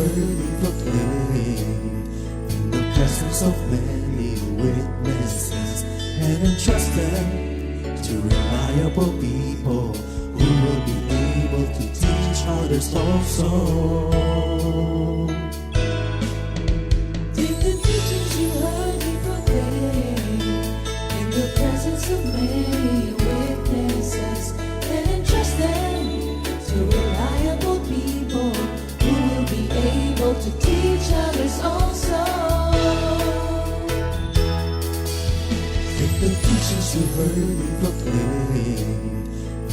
heard me proclaim in the presence of many witnesses, and entrust them to reliable people who will be able to teach others also. Take the teachings you heard me proclaim in the presence of many witnesses, and entrust them to reliable people who will be able to teach others also. Take the teachings you heard me proclaim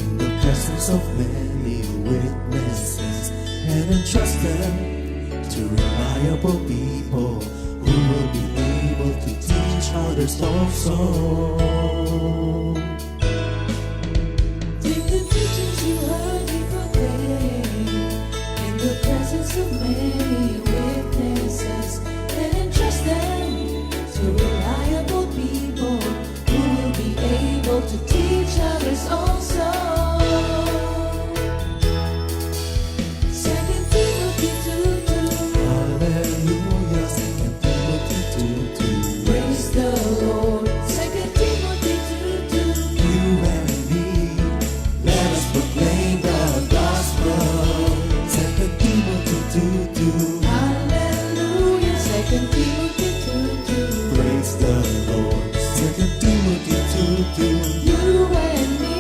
in the presence of many witnesses, and entrust them to reliable people who will be able to teach others also. Take the teachings you heard me proclaim in the presence of many witnesses, and entrust them to reliable people who will be able to teach others also. 2 Timothy 2:2. Hallelujah, 2 Timothy 2:2. Praise the Lord. 2 Timothy 2:2. You and me, let us proclaim the gospel. 2 Timothy 2:2. Hallelujah. 2 Timothy 2:2. Praise the Lord. 2 Timothy 2:2. You and me,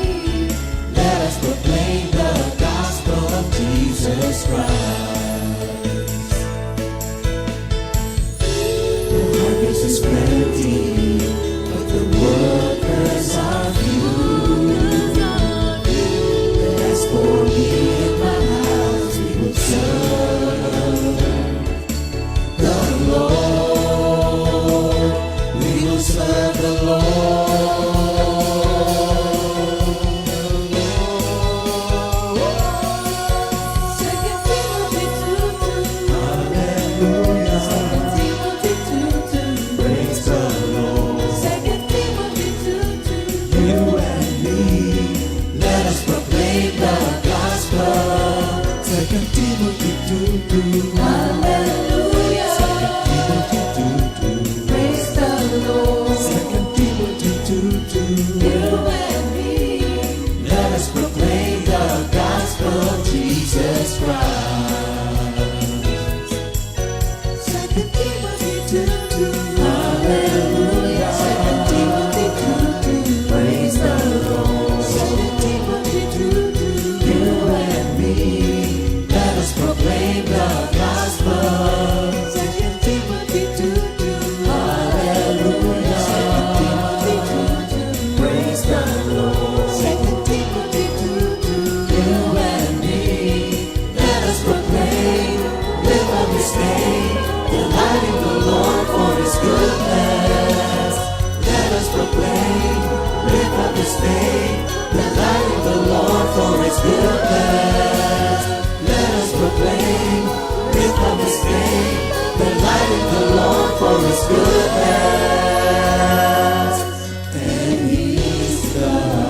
Let us proclaim the gospel of Jesus Christ. The harvest is plenty, but the workers are few. As for me and my house, we will serve the Lord. We will serve the Lord. hallelujah. 2 Timothy 2:2. Praise the Lord. 2 Timothy 2:2. You and me, Let us proclaim the gospel of Jesus Christ. 2 Timothy 2:2. Hallelujah. 2 Timothy 2:2. Praise the Lord. 2 Timothy 2:2. You and me, let us proclaim the gospel. 2 Timothy 2:2. Hallelujah. 2 Timothy 2:2. Praise the Lord. 2 Timothy 2:2. You and me, let us proclaim, live on this day, delighting the Lord for His goodness. Let us proclaim, live on this day, delighting the Lord for His goodness. Let us proclaim, live on this day, delighting the Lord for His goodness. And He's God.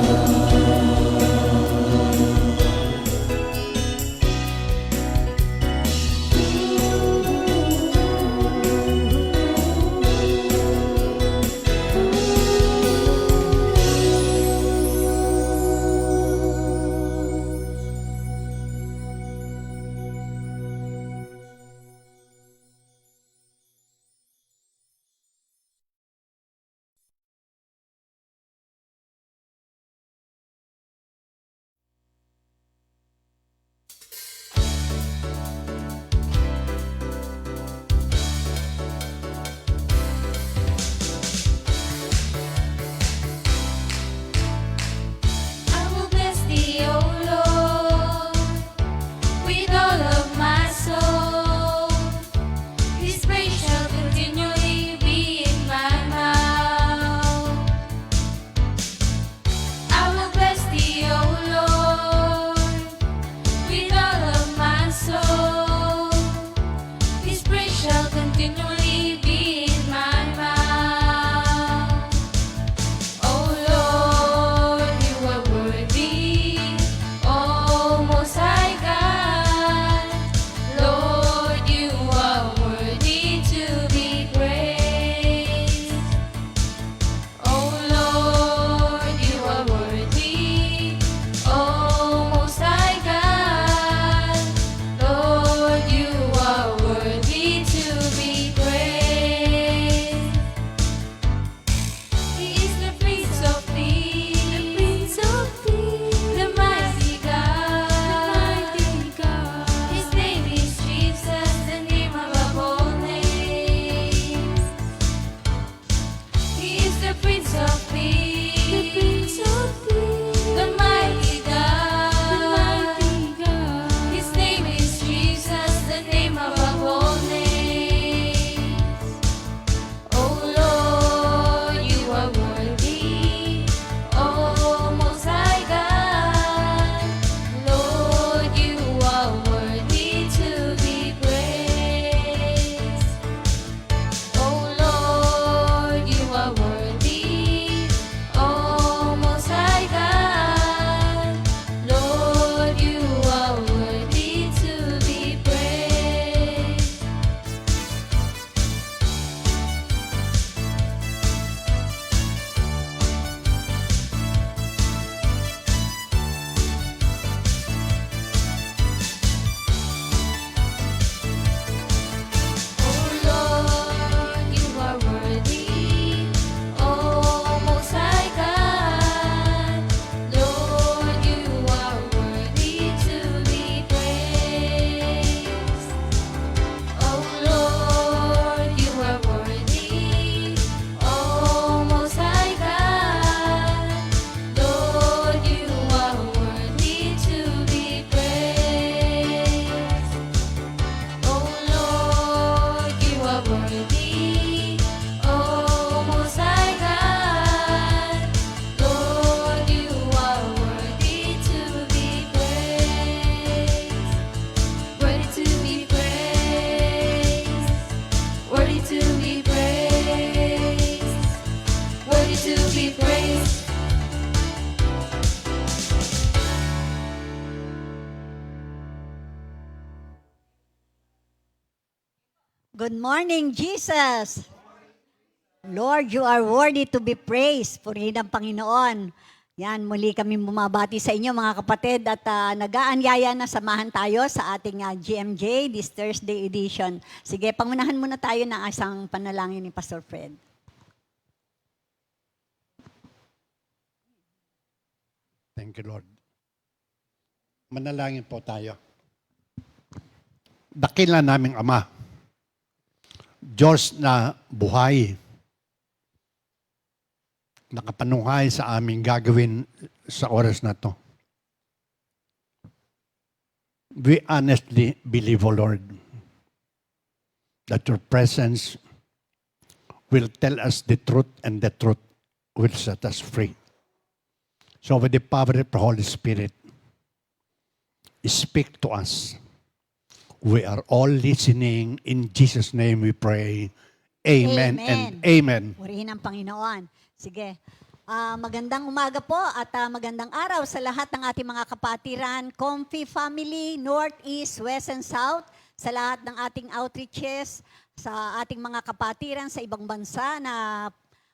Good morning, Jesus. Lord, you are worthy to be praised. Purihin ang Panginoon. Yan, muli kami bumabati sa inyo mga kapatid at nag-aanyaya na samahan tayo sa ating GMJ, this Thursday edition. Sige, pangunahan muna tayo ng isang panalangin ni Pastor Fred. Thank you, Lord. Manalangin po tayo. Dakila naming Ama, Diyos na buhay, nakapanunghay sa aming gagawin sa oras na to. We honestly believe, O Lord, that your presence will tell us the truth and the truth will set us free. So with the power of the Holy Spirit, speak to us. We are all listening. In Jesus' name we pray. Amen, and amen. Purihin ang Panginoon. Sige. Magandang umaga po at magandang araw sa lahat ng ating mga kapatiran, Comfy Family, North, East, West, and South, sa lahat ng ating outreaches, sa ating mga kapatiran sa ibang bansa na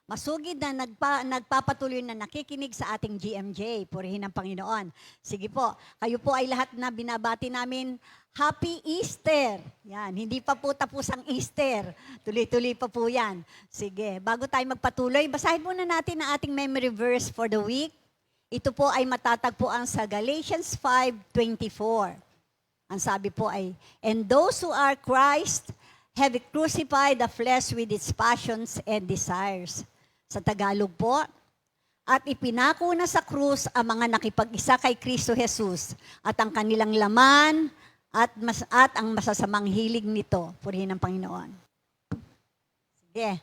masugid na nagpapatuloy na nakikinig sa ating GMJ. Purihin ang Panginoon. Sige po, kayo po ay lahat na binabati namin, Happy Easter! Yan, hindi pa po tapos ang Easter. Tuloy-tuloy pa po yan. Sige, bago tayo magpatuloy, basahin muna natin ang ating memory verse for the week. Ito po ay matatagpuan sa Galatians 5:24. Ang sabi po ay, and those who are Christ have crucified the flesh with its passions and desires. Sa Tagalog po, at ipinako na sa krus ang mga nakipag-isa kay Kristo Jesus at ang kanilang laman at ang masasamang hilig nito. Purihin ang Panginoon. Sige.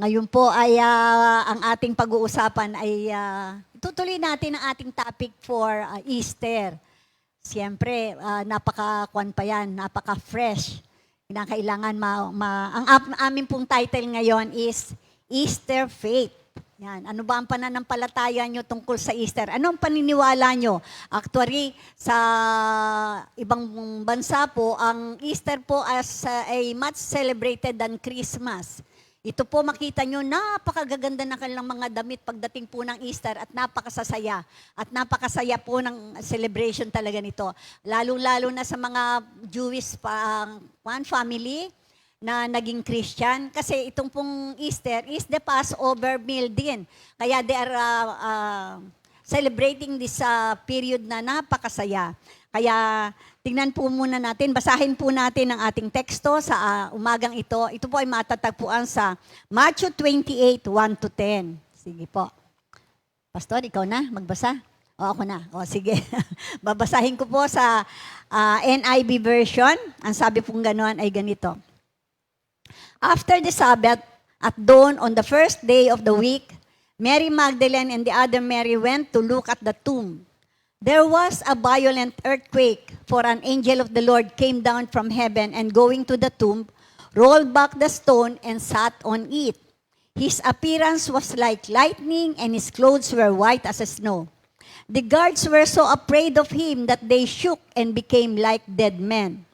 Ngayon po ay ang ating pag-uusapan ay tutuloy natin ang ating topic for Easter. Siyempre, napaka-kwan pa yan, napaka-fresh. Kinakailangan ang aming pong title ngayon is Easter Faith. Yan. Ano ba ang pananampalataya nyo tungkol sa Easter? Anong paniniwala nyo? Actually, sa ibang bansa po, ang Easter po as a much celebrated than Christmas. Ito po makita nyo, napakagaganda na kanilang mga damit pagdating po ng Easter at napakasasaya. At napakasaya po ng celebration talaga nito. Lalo-lalo na sa mga Jewish family na naging Christian. Kasi itong pong Easter is the Passover meal din. Kaya they are celebrating this period na napakasaya. Kaya tingnan po muna natin, basahin po natin ang ating teksto sa umagang ito. Ito po ay matatagpuan sa Matthew 28, 1-10. Sige po. Pastor, ikaw na magbasa? O ako na. O sige. Babasahin ko po sa NIV version. Ang sabi pong gano'n ay ganito. After the Sabbath, at dawn on the first day of the week, Mary Magdalene and the other Mary went to look at the tomb. There was a violent earthquake, for an angel of the Lord came down from heaven and going to the tomb, rolled back the stone and sat on it. His appearance was like lightning and his clothes were white as snow. The guards were so afraid of him that they shook and became like dead men.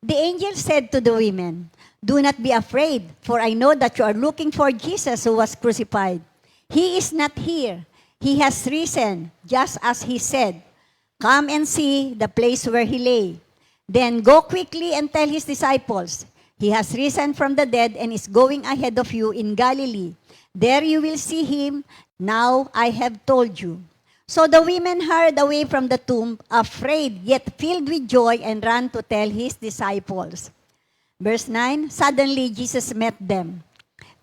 The angel said to the women, do not be afraid, for I know that you are looking for Jesus who was crucified. He is not here. He has risen, just as he said. Come and see the place where he lay. Then go quickly and tell his disciples, he has risen from the dead and is going ahead of you in Galilee. There you will see him. Now I have told you. So the women hurried away from the tomb, afraid yet filled with joy, and ran to tell his disciples. Verse 9, suddenly Jesus met them.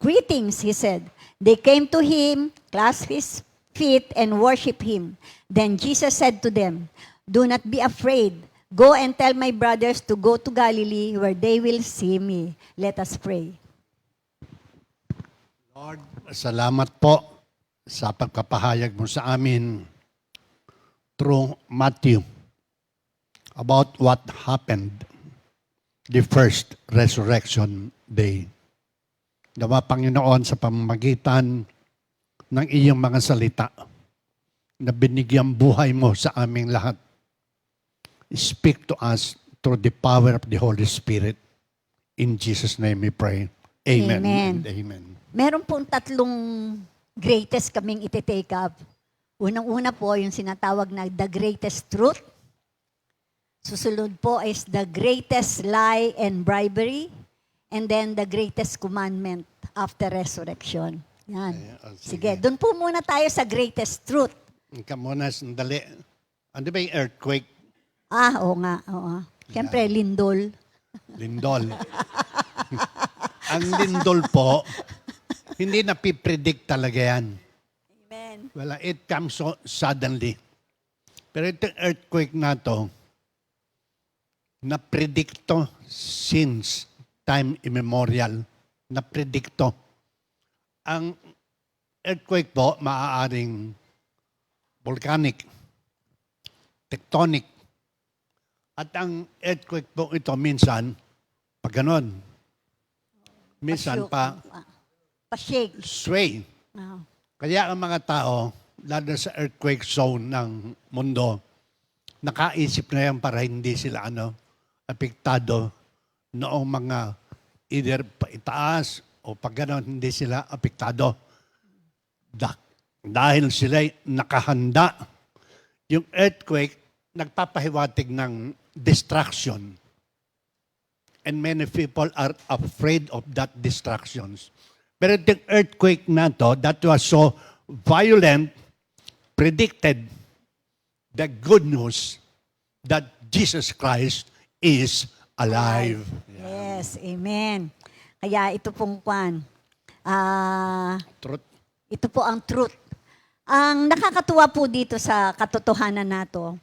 Greetings, he said. They came to him, clasped his feet, and worshiped him. Then Jesus said to them, do not be afraid. Go and tell my brothers to go to Galilee where they will see me. Let us pray. Lord, salamat po sa pagkapahayag mo sa amin through Matthew about what happened the first resurrection day. Nawa Panginoon sa pamamagitan ng iyong mga salita na binigyang buhay mo sa aming lahat. Speak to us through the power of the Holy Spirit. In Jesus' name we pray. Amen. Amen. And amen. Meron pong tatlong greatest kaming iti-take up. Unang-una po, yung sinatawag na the greatest truth. Susunod po is the greatest lie and bribery. And then the greatest commandment after resurrection. Yan. Sige, doon po muna tayo sa greatest truth. Ika muna, sandali. Ano ba yung earthquake? Oo nga, oo. Siyempre, lindol. Lindol. Ang lindol po, hindi napipredict talaga yan. Amen. Wala, it comes so suddenly. Pero itong earthquake na to, na-predicto since time immemorial. Na-predicto. Ang earthquake po, maaaring volcanic, tectonic. At ang earthquake po ito minsan, pag ganon, minsan pa Pa-shake. sway. Oo. Kaya ang mga tao, lalo sa earthquake zone ng mundo, nakaisip na yan para hindi sila apektado noong mga either paitaas o pag ganon, hindi sila apektado. Dahil sila nakahanda. Yung earthquake, nagpapahiwatig ng destruction. And many people are afraid of that destructions. Pero yung earthquake na to, that was so violent, predicted the good news that Jesus Christ is alive. Yes, amen. Kaya ito pong Truth. ito po ang truth. Ang nakakatuwa po dito sa katotohanan nato,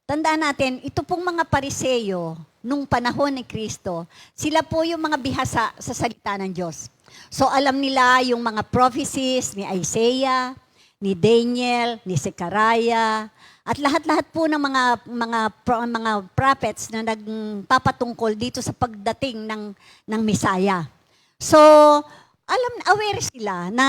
tandaan natin, ito pong mga pariseyo nung panahon ni Kristo, sila po yung mga bihasa sa salita ng Diyos. So alam nila yung mga prophecies ni Isaiah, ni Daniel, ni Zechariah, at lahat-lahat po ng mga prophets na nagpapatungkol dito sa pagdating ng Messiah. So, aware sila na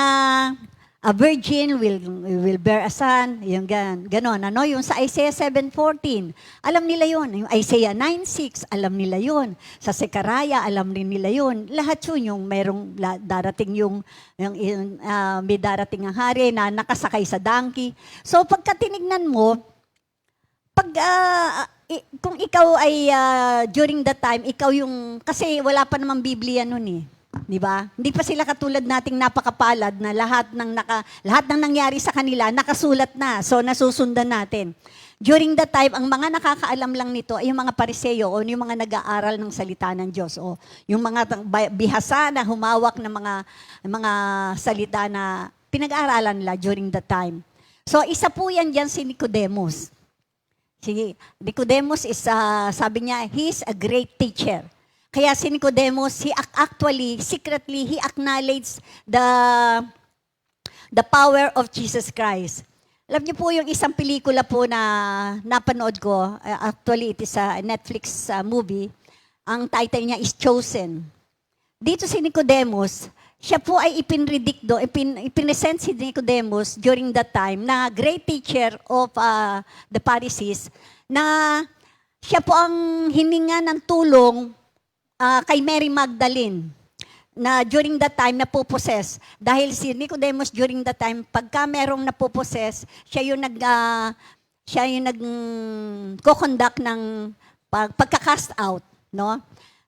a virgin will bear a son, yung ganon, yung sa Isaiah 7:14, alam nila yun. Yung Isaiah 9:6, alam nila yun. Sa Zechariah, alam rin nila yun. Lahat yun, yung merong darating may darating ang hari na nakasakay sa donkey. So, pagka tinignan mo, kung ikaw ay during that time, ikaw yung, kasi wala pa namang Biblia nun eh. Di ba? Hindi pa sila katulad nating napakapalad na lahat ng nangyari sa kanila nakasulat na. So nasusundan natin. During that time, ang mga nakakaalam lang nito ay yung mga pariseyo o yung mga nag-aaral ng salita ng Diyos o yung mga bihasa na humawak ng mga salita na pinag-aaralan nila during that time. So isa po yan dyan si Nicodemus. Si Nicodemus is, sabi niya, he's a great teacher. Kaya si Nicodemus, secretly, he acknowledged the power of Jesus Christ. Alam niyo po yung isang pelikula po na napanood ko, actually it is a Netflix movie, ang title niya is Chosen. Dito si Nicodemus, siya po ay ipinesent si Nicodemus during that time na great teacher of the Pharisees, na siya po ang hininga ng tulong kay Mary Magdalene na during that time napoposes. Dahil si Nicodemus during that time, pagka merong napoposes, siya yung nag-conduct ng pagka-cast out. No?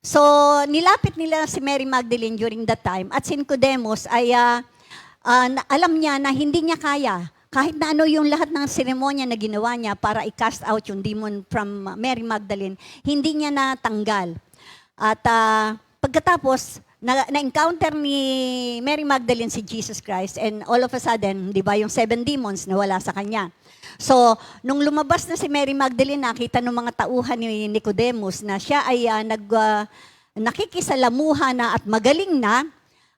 So, nilapit nila si Mary Magdalene during that time at si Nicodemus ay alam niya na hindi niya kaya. Kahit na yung lahat ng seremonya na ginawa niya para i-cast out yung demon from Mary Magdalene, hindi niya natanggal. At pagkatapos, na-encounter ni Mary Magdalene si Jesus Christ and all of a sudden, di ba, yung 7 demons nawala sa kanya. So, nung lumabas na si Mary Magdalene, nakita ng mga tauhan ni Nicodemus na siya ay nakikisalamuha na at magaling na,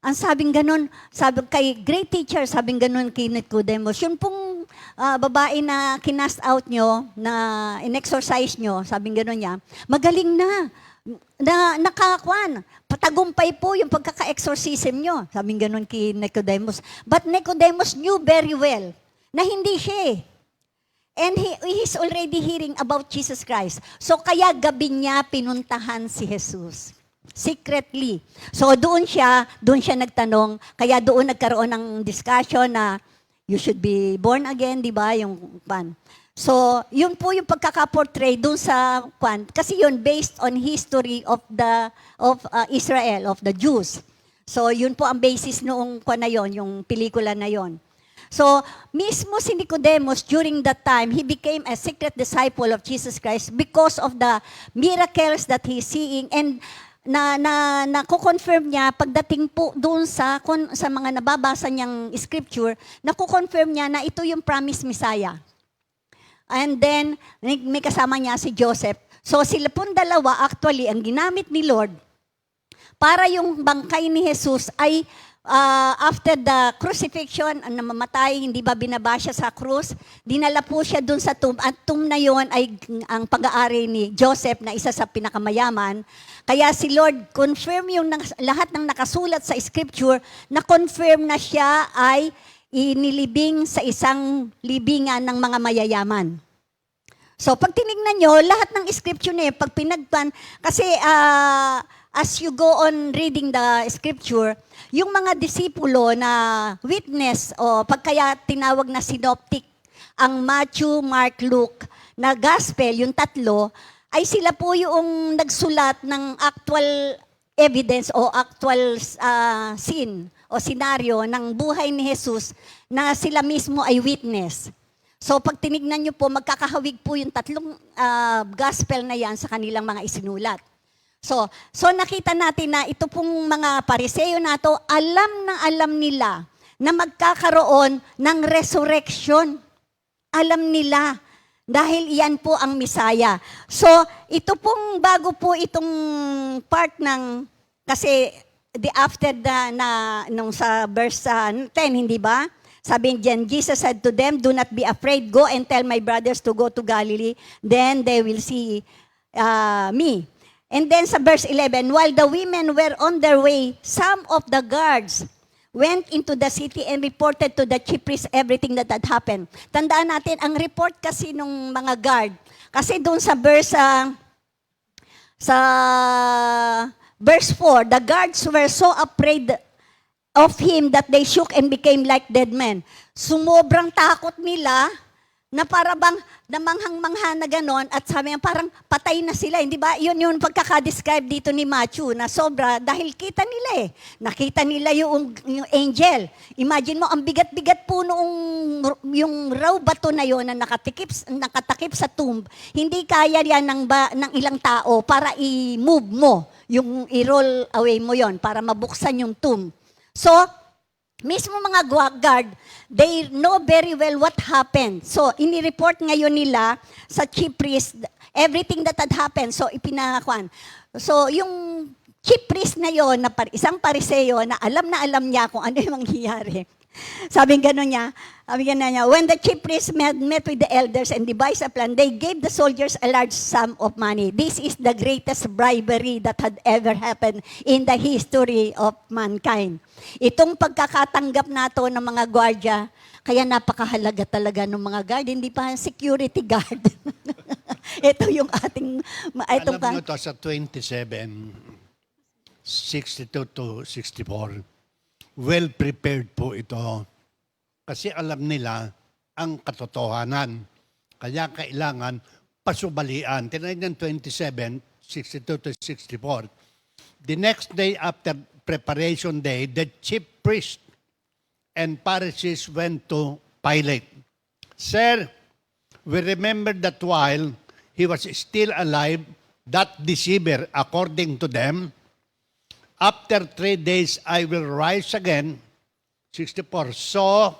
ang sabing ganun, sabi kay great teacher, sabing ganun kay Nicodemus, yun pong babae na kinast out nyo, na in-exorcise nyo, sabing ganun niya, magaling na patagumpay po yung pagkaka-exorcism nyo. Sabing ganun kay Nicodemus. But Nicodemus knew very well na hindi siya. And he's already hearing about Jesus Christ. So kaya gabi niya pinuntahan si Jesus. Secretly. So doon siya nagtanong, kaya doon nagkaroon ng discussion na you should be born again, di ba? Yung pan. So, yun po yung pagkaka-portray doon sa kwan. Kasi yun based on history of Israel, of the Jews. So, yun po ang basis noong kwan na yon, yung pelikula na yon. So, mismo si Nicodemus, during that time, he became a secret disciple of Jesus Christ because of the miracles that he's seeing and nakukonfirm niya pagdating po doon sa mga nababasa niyang scripture, nakukonfirm niya na ito yung promised Messiah. And then, may kasama niya si Joseph. So, sila pong dalawa, actually, ang ginamit ni Lord para yung bangkay ni Jesus ay after the crucifixion, ang namamatay, hindi ba binaba siya sa krus, dinala po siya dun sa tomb. At tomb na yon ay ang pag-aari ni Joseph na isa sa pinakamayaman. Kaya si Lord confirm yung lahat ng nakasulat sa scripture na confirm na siya ay inilibing sa isang libingan ng mga mayayaman. So pag tinignan nyo, lahat ng scripture niya, pag pinagpan, kasi as you go on reading the scripture, yung mga disipulo na witness o pagkaya tinawag na synoptic, ang Matthew, Mark, Luke na gospel, yung tatlo, ay sila po yung nagsulat ng actual evidence o actual scene o senaryo ng buhay ni Jesus na sila mismo ay witness. So pag tinignan nyo po, magkakahawig po yung tatlong gospel na yan sa kanilang mga isinulat. So nakita natin na ito pong mga Pariseo na to, alam nila na magkakaroon ng resurrection. Alam nila dahil iyan po ang Misaya. So ito pong bago po itong part ng, kasi after nung sa verse 10, hindi ba? Sabi diyan, Jesus said to them, "Do not be afraid. Go and tell my brothers to go to Galilee. Then they will see me." And then sa verse 11, while the women were on their way, some of the guards went into the city and reported to the chief priest everything that had happened. Tandaan natin, ang report kasi nung mga guard, kasi doon sa verse 4, the guards were so afraid of him that they shook and became like dead men. Sumobrang takot nila na para bang namanghang-mangha na ganon at sabi niya parang patay na sila. Hindi ba? Yun yung pagkaka-describe dito ni Matthew na sobra dahil kita nila Nakita nila yung angel. Imagine mo, ang bigat-bigat po noong yung raw bato na yon na nakatakip sa tomb. Hindi kaya yan ng ilang tao para i-move mo, yung i-roll away mo yon para mabuksan yung tomb. So, mismo mga guard, they know very well what happened. So, inireport ngayon nila sa chief priest everything that had happened. So, ipinakakuan. So, yung chief priest na yon, na isang Pariseo na alam niya kung ano yung mangyayari. Sabi niya, when the chief priest met with the elders and devised a plan, they gave the soldiers a large sum of money. This is the greatest bribery that had ever happened in the history of mankind. Itong pagkakatanggap nato ng mga gwardya, kaya napakahalaga talaga ng mga guard, hindi pa security guard. Ito yung ating... Alam nyo to sa 27, 62 to 64, well prepared po ito. Kasi alam nila ang katotohanan. Kaya kailangan pasubalian. Tingnan niyan 27, 62 to 64. The next day after preparation day, the chief priest and Pharisees went to Pilate. Sir, we remember that while he was still alive, that deceiver, according to them, after 3 days I will rise again. 64. So,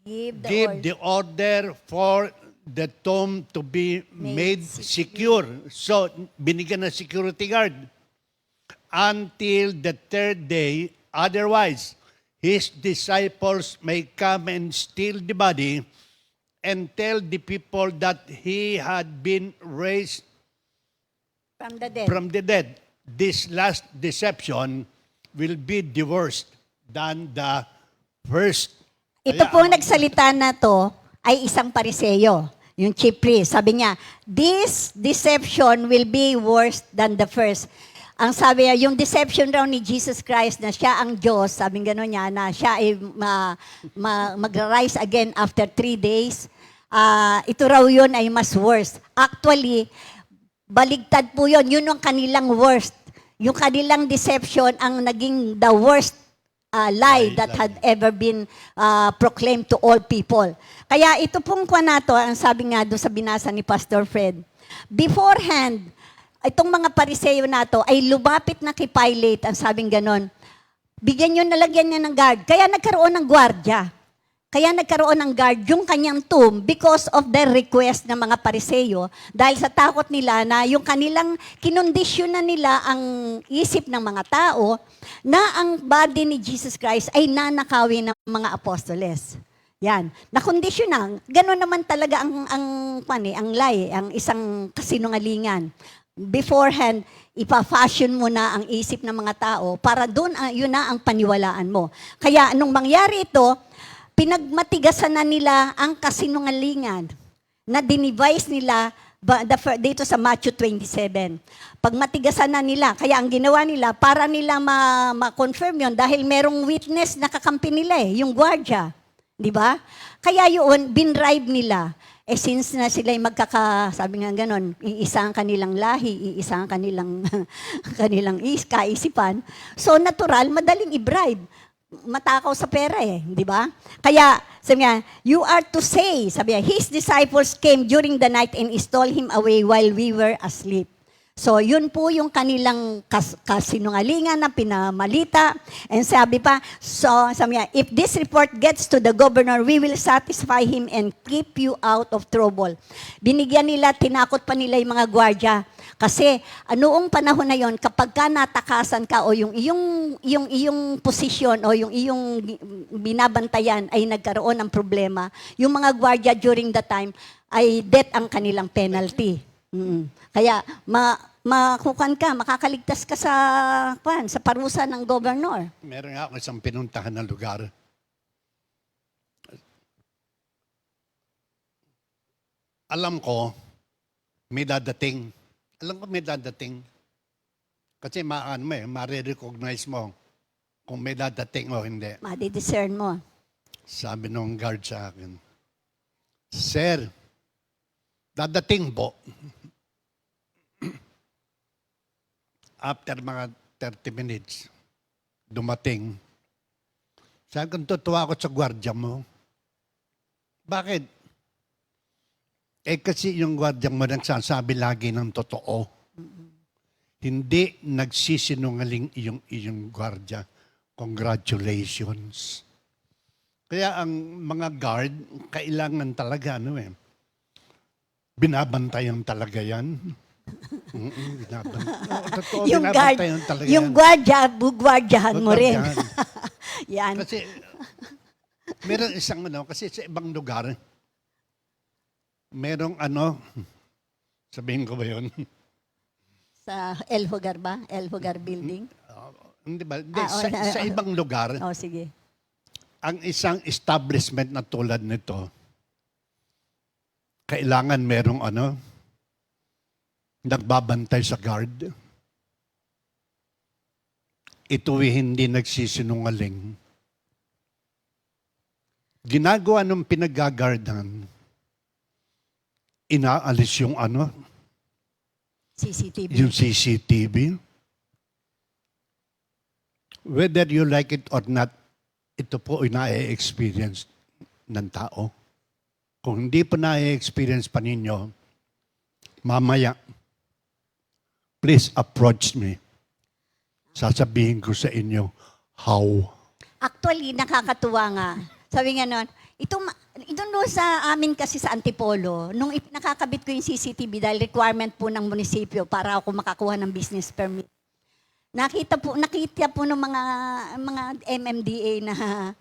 give the order for the tomb to be made secure. So, binigyan ng security guard. Until the 3rd day, otherwise, his disciples may come and steal the body and tell the people that he had been raised from the dead. This last deception will be the worst than the first. Ito po nagsalita na to ay isang Pariseo, yung chief priest. Sabi niya, this deception will be worse than the first. ang sabi niya, yung deception raw ni Jesus Christ na siya ang Diyos, sabi gano'n niya, na siya ay mag-rise again after 3 days, ito raw yun ay mas worse. Actually, baligtad po yun. Yun ang kanilang worst. Yung kanilang deception ang naging the worst lie that had ever been proclaimed to all people. Kaya ito pong kwa nato, ang sabi nga doon sa binasa ni Pastor Fred, beforehand, itong mga pariseyo nato ay lumapit na kay Pilate, ang sabing ganon, bigyan nyo, nalagyan niya ng guard. Kaya nagkaroon ng gwardya. Kaya nagkaroon ng guard yung kanyang tomb because of the request ng mga pariseyo dahil sa takot nila na yung kanilang kinondisyon na nila ang isip ng mga tao na ang body ni Jesus Christ ay nanakawin ng mga apostoles. Yan. Nakondisyon na. Ganon naman talaga ang lie, ang isang kasinungalingan. Beforehand, ipa-fashion mo na ang isip ng mga tao para doon, yun na ang paniwalaan mo. Kaya anong mangyari ito, pinagmatigasan na nila ang kasinungalingan na dinivise nila dito sa Matthew 27. Pagmatigasan na nila, kaya ang ginawa nila, para nila ma-confirm yun, dahil merong witness na kakampi nila yung gwardya. Di ba? Kaya yun, binribe nila. Since na sila'y sabi nga ganon, iisa ang kanilang lahi, iisa ang kanilang kaisipan. So natural, madaling i-bribe. Matakaw sa pera di ba? Kaya, sabi niya, you are to say, sabi niya, his disciples came during the night and stole him away while we were asleep. So, yun po yung kanilang kasinungalingan na pinamalita. And sabi pa, sabi niya, if this report gets to the governor, we will satisfy him and keep you out of trouble. Binigyan nila, tinakot pa nila yung mga gwardya. Kasi, noong panahon na yon, kapag ka natakasan ka o yung iyong posisyon o yung iyong binabantayan ay nagkaroon ng problema, yung mga gwardya during the time ay death ang kanilang penalty. Kaya makukan ka, makakaligtas ka sa parusa ng governor. Meron nga ako isang pinuntahan na lugar. Alam ko, may dadating. Kasi ma-recognize mo kung may dadating o hindi. Madi-discern mo. Sabi nung guard sa akin, Sir, dadating po. After mga 30 minutes, dumating. Sabi ko, tutuwa ako sa gwardya mo. Bakit? Kasi yung gwardya mo nagsasabi lagi ng totoo. Hindi nagsisinungaling iyong gwardya. Congratulations. Kaya ang mga guard, kailangan talaga, binabantayan talaga yan. Yung guard, yung gwardya, bugwardyahan mo rin. Yan. Kasi, meron isang kasi sa ibang lugar, merong sabihin ko ba yun? Sa El Hogar ba? El Hogar Building? Hindi ba? Sa ibang lugar, sige. ang isang establishment na tulad nito, kailangan merong nagbabantay sa guard. Ito hindi nagsisinungaling. Ginagawa ng pinagagardan, inaalis yung CCTV. yung CCTV. Whether you like it or not, ito po ay na-experience ng tao. Kung hindi po na-experience pa ninyo, mamaya, please approach me. Sasabihin ko sa inyo, how. Actually, nakakatuwa nga. Sabi nga nun, ito doon sa amin kasi sa Antipolo, nung nakakabit ko yung CCTV dahil requirement po ng munisipyo para ako makakuha ng business permit. Nakita po ng mga MMDA na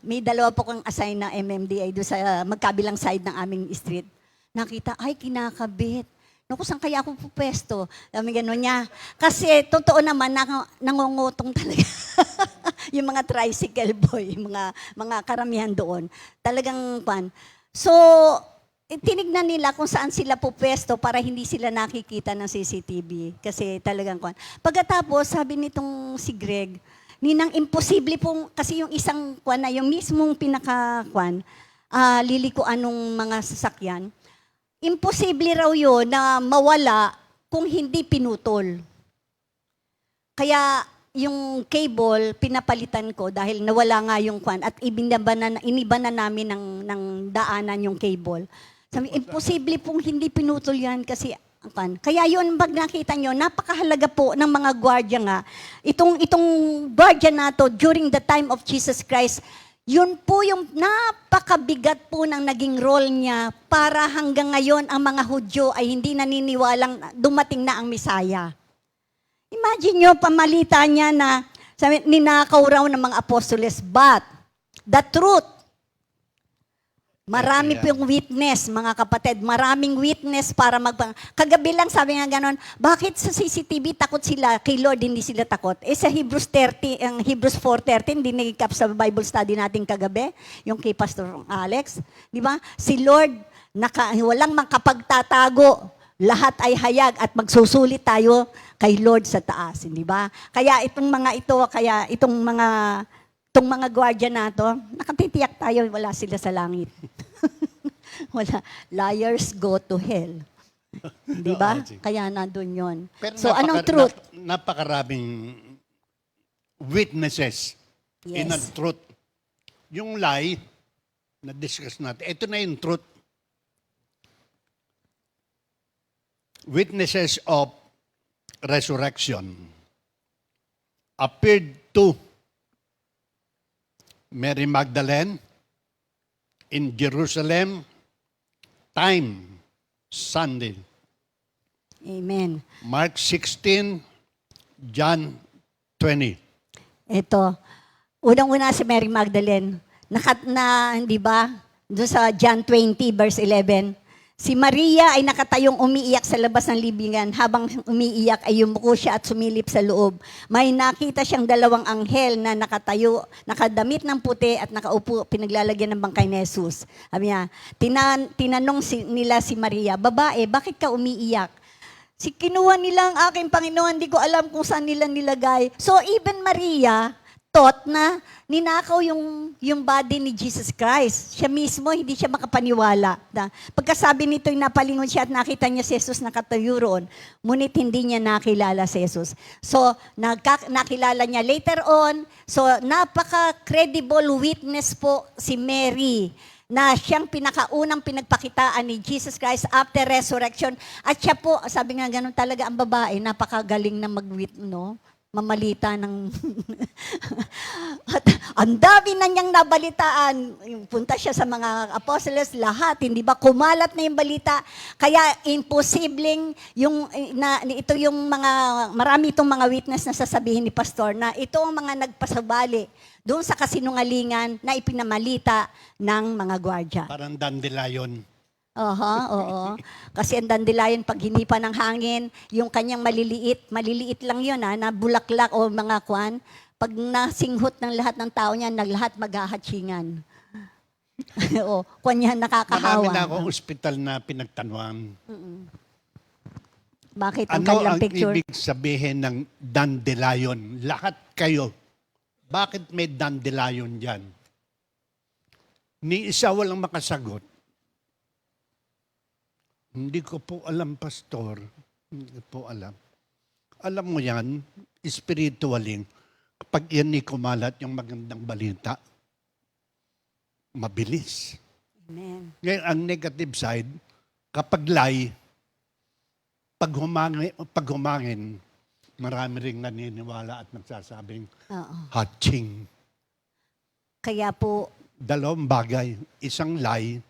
may dalawa po kang assign na MMDA doon sa magkabilang side ng aming street. Nakita, ay kinakabit. Naku, saan kaya ako pupesto? Dami gano'n niya. Kasi totoo naman, nangungutong talaga. Yung mga tricycle boy, mga karamihan doon. Talagang pan. So, tinignan nila kung saan sila pupwesto para hindi sila nakikita ng CCTV. Kasi talagang kwan. Pagkatapos, sabi nitong si Greg, Ninang, imposible pong, kasi yung isang kwan na, yung mismong pinaka-kwan, lilikuan ng mga sasakyan, imposible raw yun na mawala kung hindi pinutol. Kaya yung cable, pinapalitan ko dahil nawala nga yung kwan at iniba na namin ng daanan yung cable. Sabi, imposible pong hindi pinutol yan kasi kwan. Kaya yun, pag nakita nyo, napakahalaga po ng mga gwardiya nga. Itong gwardiya na to, during the time of Jesus Christ, yun po yung napakabigat po ng naging role niya para hanggang ngayon ang mga Hudyo ay hindi naniniwalang dumating na ang Misaya. Imagine nyo, pamalita niya na sabi, ninakaw raw ng mga apostoles, but the truth, marami pong witness, mga kapatid, maraming witness para kagabi lang sabi nga ganon, bakit sa CCTV takot sila, kay Lord hindi sila takot? Sa Hebrews 30, ang Hebrews 4:13, dinikap sa Bible study natin kagabi, yung kay Pastor Alex, di ba? Si Lord, walang makapagtatago, lahat ay hayag at magsusulit tayo kay Lord sa taas, hindi ba? Kaya itong mga gwardiya na to, nakatitiyak tayo, wala sila sa langit. Wala. Liars go to hell. Di ba? Kaya nandun yun. Pero So, anong truth? Napakaraming witnesses in a Yes. truth. Yung lie, na-discuss natin, ito na yung truth. Witnesses of resurrection appeared to Mary Magdalene in Jerusalem, time, Sunday. Amen. Mark 16, John 20. Ito, unang-una si Mary Magdalene, hindi ba, doon sa John 20 verse 11, si Maria ay nakatayong umiiyak sa labas ng libingan. Habang umiiyak ay yumuko siya at sumilip sa loob. May nakita siyang dalawang anghel na nakatayo, nakadamit ng puti at nakaupo, pinaglalagyan ng bangkay ni Jesus. Sabi niya, tinanong nila si Maria, babae, bakit ka umiiyak? Kinuha nila ang aking Panginoon, hindi ko alam kung saan nila nilagay. So even Maria thought na ninakaw yung body ni Jesus Christ. Siya mismo, hindi siya makapaniwala. Pagkasabi nito, napalingon siya at nakita niya si Jesus nakatayo roon, ngunit hindi niya nakilala si Jesus. So, nakilala niya later on. So, napaka-credible witness po si Mary na siyang pinakaunang pinagpakitaan ni Jesus Christ after resurrection. At siya po, sabi nga ganun talaga ang babae, napakagaling na mamalita ng at ang dami na niyang nabalitaan. Punta siya sa mga apostoles, lahat, hindi ba kumalat na yung balita. Kaya imposibleng ito yung marami itong mga witness na sasabihin ni pastor na ito ang mga nagpasabali doon sa kasinungalingan na ipinamalita ng mga gwardiya. Parang dandelion. Oo. Kasi ang dandelion, pag hinipa ng hangin, yung kanyang maliliit lang yun na bulaklak o mga kwan, pag nasinghot ng lahat ng tao niya, lahat maghahatsingan. O, kwan yan, nakakahawa. Marami na akong ospital na pinagtanungan. Bakit ang Ano kanilang ang picture? ibig sabihin ng dandelion? Lahat kayo, bakit may dandelion dyan? Ni isa walang makasagot. Hindi ko po alam, Pastor. Hindi po alam. Alam mo yan, spiritually, kapag yan ni kumalat yung magandang balita, mabilis. Amen. Ngayon, ang negative side, kapag lie, pag humangin, marami ring naniniwala at nagsasabing, Oo. hatching. Kaya po, Dalawang bagay, isang lie,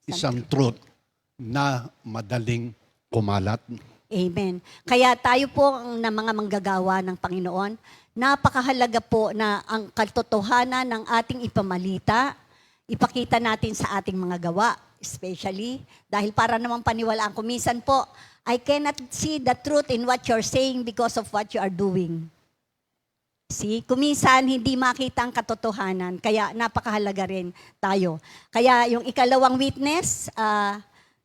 isang truth na madaling kumalat. amen. Kaya tayo po na mga manggagawa ng Panginoon, napakahalaga po na ang katotohanan ng ating ipamalita, ipakita natin sa ating mga gawa, especially, dahil para naman paniwalaan ko, minsan po, I cannot see the truth in what you're saying because of what you are doing. See, kuminsan hindi makita ang katotohanan, kaya napakahalaga rin tayo. Kaya yung ikalawang witness,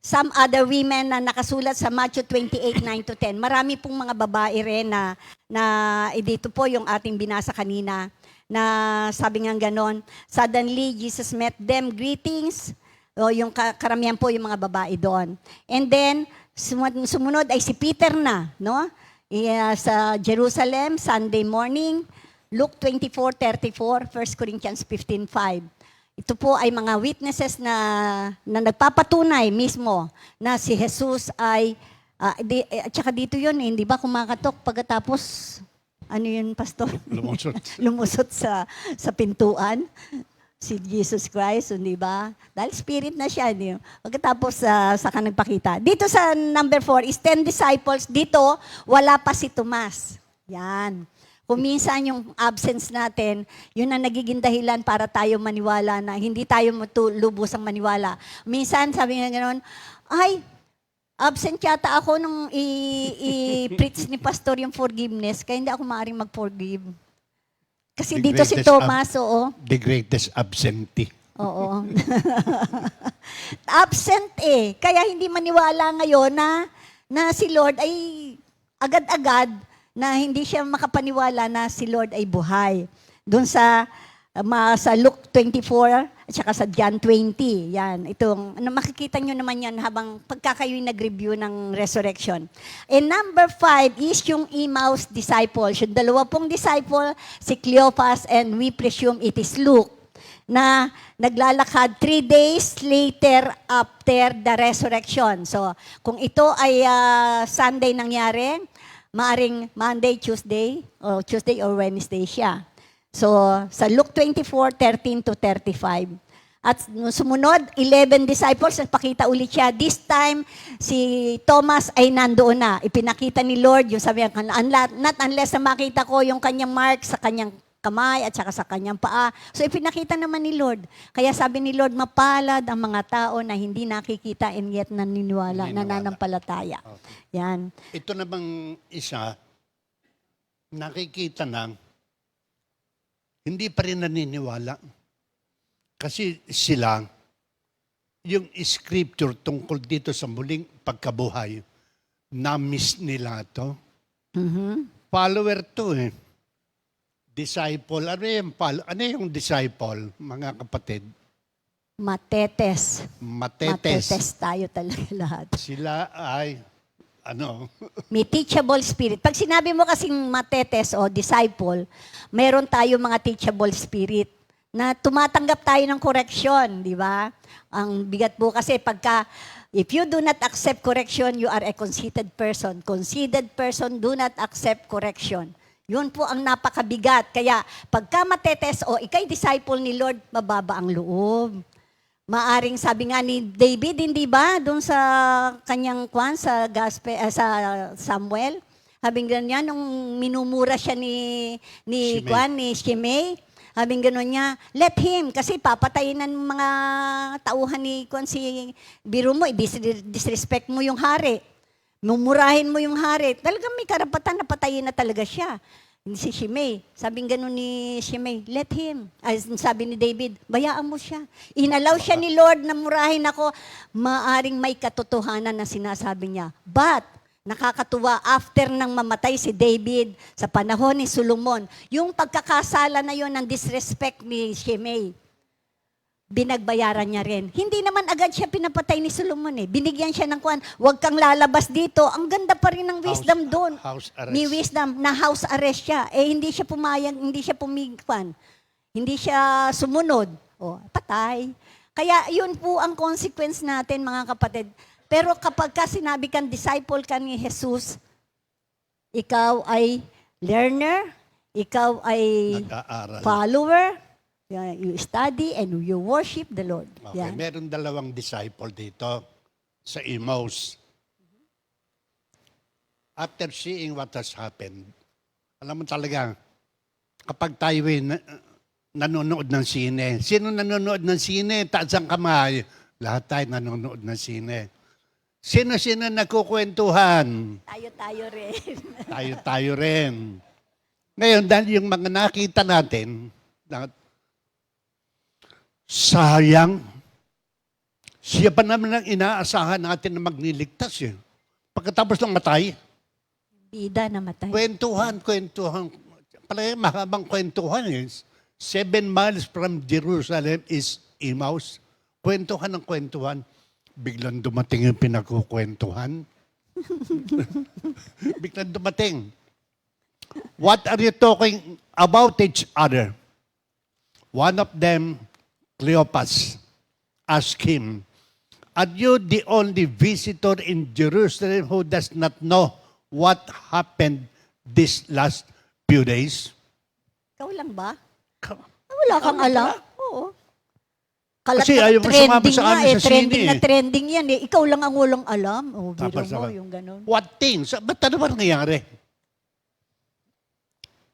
some other women na nakasulat sa Matthew 28:9-10. Marami pong mga babae rin na dito po yung ating binasa kanina, na sabi nga ganon, suddenly Jesus met them, greetings. O yung karamihan po yung mga babae doon. And then, sumunod ay si Peter na, no? Sa Jerusalem, Sunday morning, Luke 24:34, 1 Corinthians 15:5. Ito po ay mga witnesses na nagpapatunay mismo na si Jesus ay, at saka dito yun, hindi ba kumakatok pagkatapos, ano yun, Pastor? Lumusot. Lumusot sa pintuan. Si Jesus Christ, hindi ba? Dahil spirit na siya. Pagkatapos saka nagpakita. Dito sa number 4 is 10 disciples. Dito, wala pa si Tomas. Yan. Kung minsan yung absence natin, yun ang nagiging dahilan para tayo maniwala na hindi tayo lubusang maniwala. Minsan, sabi nga gano'n, ay, absent yata ako nung i-preach ni Pastor yung forgiveness, kaya hindi ako maaaring mag-forgive. Kasi The dito si greatest Thomas, oo. The greatest absentee. Oo. Absent eh. Kaya hindi maniwala ngayon na si Lord ay agad-agad na hindi siya makapaniwala na si Lord ay buhay. Doon sa Luke 24 at saka sa John 20. Yan, makikita nyo naman yan habang pagka kayo'y nag-review ng resurrection. And number 5 is yung Emmaus disciples. Yung dalawa pong disciple, si Cleopas and we presume it is Luke, na naglalakad 3 days later after the resurrection. So, kung ito ay Sunday nangyari, maaring Monday, Tuesday or Wednesday siya. So, sa Luke 24:13-35. At sumunod, 11 disciples, pakita ulit siya. This time, si Thomas ay nandoon na. Ipinakita ni Lord, yung sabi niya, not unless na makita ko yung kanyang mark sa kanyang kamay at saka sa kanyang paa. So, ipinakita naman ni Lord. Kaya sabi ni Lord, mapalad ang mga tao na hindi nakikita and yet naniniwala, nananampalataya. Okay. Yan. Ito namang isa, nakikita na, hindi pa rin naniniwala. Kasi sila, yung scripture tungkol dito sa muling pagkabuhay, na-miss nila to. Follower to eh. Disciple. Ano yung disciple, mga kapatid? Matetes. Matetes. Matetes tayo talaga lahat. Sila ay, May teachable spirit. Pag sinabi mo kasing matetes o disciple, meron tayo mga teachable spirit na tumatanggap tayo ng correction, di ba? Ang bigat po kasi if you do not accept correction, you are a conceited person. Conceited person do not accept correction. Yun po ang napakabigat. Kaya pagka matetes o ikay disciple ni Lord, mababa ang loob. Maaring sabi nga ni David, hindi ba, doon sa kanyang sa gospel, sa Samuel, habing ganyan, nung minumura siya ni Shimei, habing gano'n niya, let him, kasi papatayin ng mga tauhan ni si biro mo, disrespect mo yung hari, mumurahin mo yung hari, talagang may karapatan na patayin na talaga siya. Si Shimei, sabing gano'n ni Shimei, let him. As sabi ni David, bayaan mo siya. Inalaw siya ni Lord na murahin ako, maaring may katotohanan na sinasabi niya. But, nakakatuwa, after nang mamatay si David, sa panahon ni Solomon, yung pagkakasala na yon ng disrespect ni Shimei, binagbayaran niya rin. Hindi naman agad siya pinapatay ni Solomon eh. Binigyan siya ng huwag kang lalabas dito. Ang ganda pa rin ng wisdom doon. House arrest. Ni wisdom, na house arrest siya. Eh, hindi siya pumayag, hindi siya hindi siya sumunod. O, patay. Kaya yun po ang consequence natin, mga kapatid. Pero kapag sinabi kang disciple ka ni Jesus, ikaw ay learner, ikaw ay nag-aaral. follower, you study and you worship the Lord. Okay, Yan. meron 2 disciple dito sa Emmaus. After seeing what has happened, alam mo talaga, kapag tayo nanonood ng sine, sino nanonood ng sine? Taas ang kamay. Lahat tayo nanonood ng sine. Sino nagkukwentuhan? Tayo rin. Tayo rin. Ngayon, dahil yung mga nakita natin, sayang, siya pa naman ang inaasahan natin na magliligtas eh. Pagkatapos ng matay, Bida namatay. kwentuhan. Palagi mahabang kwentuhan eh. 7 miles from Jerusalem is Emmaus. Kwentuhan ng kwentuhan. Biglang dumating yung pinagkukwentuhan. Biglang dumating. What are you talking about each other? One of them, Cleopas, asked him, "Are you the only visitor in Jerusalem who does not know what happened these last few days?" Ikaw lang ba? Wala kang alam? Oo. Kalat Kasi na ayaw mo sumama trending sa nga amin eh. sa Trending sine na eh. trending yan eh. Ikaw lang ang walang alam. O, biro Tapos mo, naman, yung ganun. what things? Ba't ano ba nangyayari?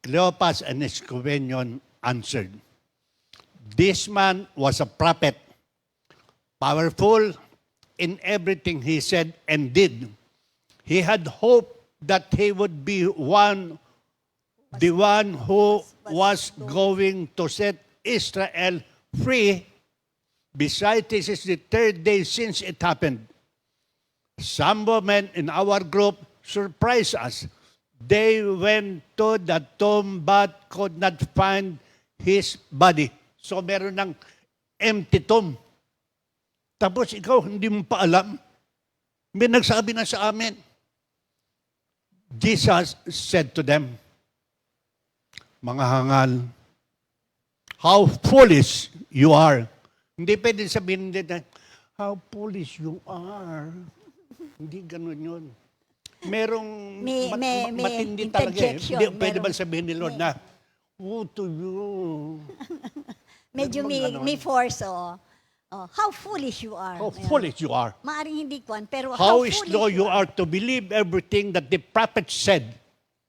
Cleopas and his companion answered, "This man was a prophet, powerful in everything he said and did. He had hoped that he would be the one who was going to set Israel free. Besides, this is the 3rd day since it happened. Some women in our group surprised us. They went to the tomb but could not find his body." So meron ng empty tomb. Tapos ikaw, hindi mo pa alam. May nagsabi na sa amin. Jesus said to them, "Mga hangal, how foolish you are." Hindi pwede sabihin nila, "How foolish you are." Hindi ganun yun. Merong May matindi talaga eh. interjection. Hindi pwede Merong- ba sabihin ni Lord na, "Woe to you." Medyo Meron bang ganon? may force, oh. Oh, how foolish you are. How Ayan. foolish you are. Maaring hindi kwan, pero How foolish slow you are to believe everything that the prophet said.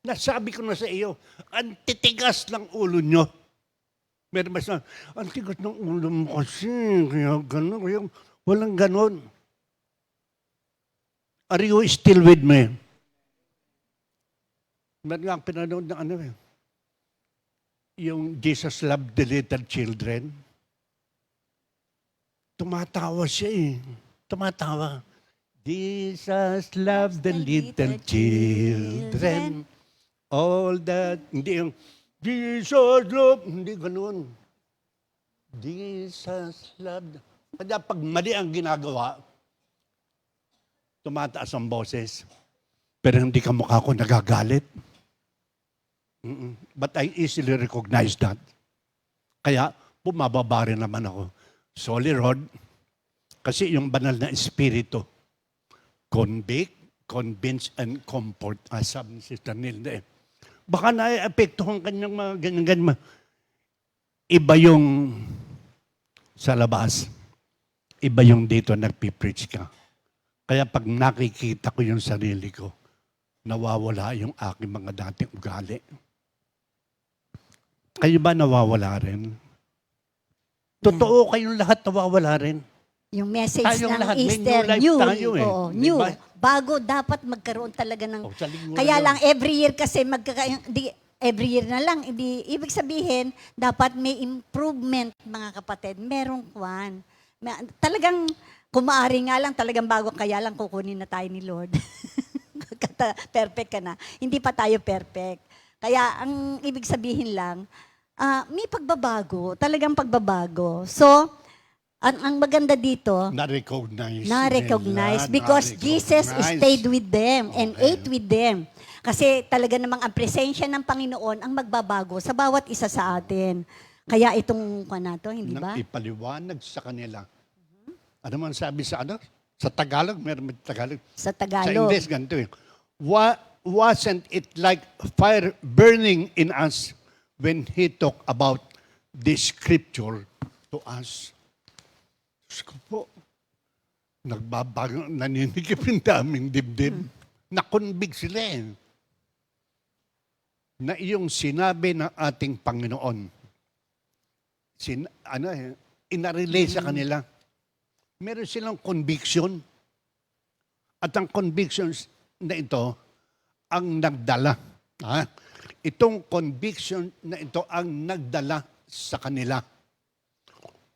Nasabi ko na sa iyo, ang titigas ng ulo nyo. Meron ba sa, ang tigas ng ulo mo kasi, kaya gano'n, kaya walang gano'n. Are you still with me? Meron nga ang pinanood ng ano eh. Yung Jesus loved the little children. Tumatawa siya eh. Tumatawa. Jesus loved the little children. All that, hindi yung, Jesus loved, hindi ganun. Jesus loved. Kaya pag mali ang ginagawa, tumataas ang boses. Pero hindi ka mukha ko nagagalit. But I easily recognize that. Kaya, bumababa rin naman ako. Sorry, Rod. Kasi yung banal na espiritu, convict, convince, and comfort. Sabi ni Sister Nilda eh. Baka na-apektuhan kanyang mga ganyan-ganyan. Iba yung sa labas. Iba yung dito nagpipreach ka. Kaya pag nakikita ko yung sarili ko, nawawala yung aking mga dating ugali. Kayo ba nawawala rin? Totoo kayong lahat nawawala rin. Yung message Tayong ng lahat, may Easter, new life new. tayo eh. Oo, Di new. ba? Bago dapat magkaroon talaga ng... Sa linggo Kaya na lang, every year kasi every year na lang, hindi, ibig sabihin, dapat may improvement, mga kapatid. Merong kwan. Talagang, kung maaari nga lang, talagang bago, kaya lang kukunin na tayo ni Lord. Perfect ka na. Hindi pa tayo perfect. Kaya, ang ibig sabihin lang, may pagbabago, talagang pagbabago. So, ang maganda dito, Na-recognize. na-recognize nila, because Jesus na-recognize. stayed with them and Okay. ate with them. Kasi talaga namang ang presensya ng Panginoon ang magbabago sa bawat isa sa atin. Kaya itong nato, hindi ba? Nang ipaliwanag sa kanila. Ano man sabi sa ano? Sa Tagalog, meron may Tagalog. Sa Sa Tagalog. English, ganito eh. Wasn't it like fire burning in us when He talked about this scripture to us? Diyos ko po, nagbabago, naninikip yung daming dibdib. Nakonbig sila eh. Na iyong sinabi ng ating Panginoon, inarelay sa kanila. Meron silang conviction. At ang convictions na ito, ang nagdala. itong conviction na ito ang nagdala sa kanila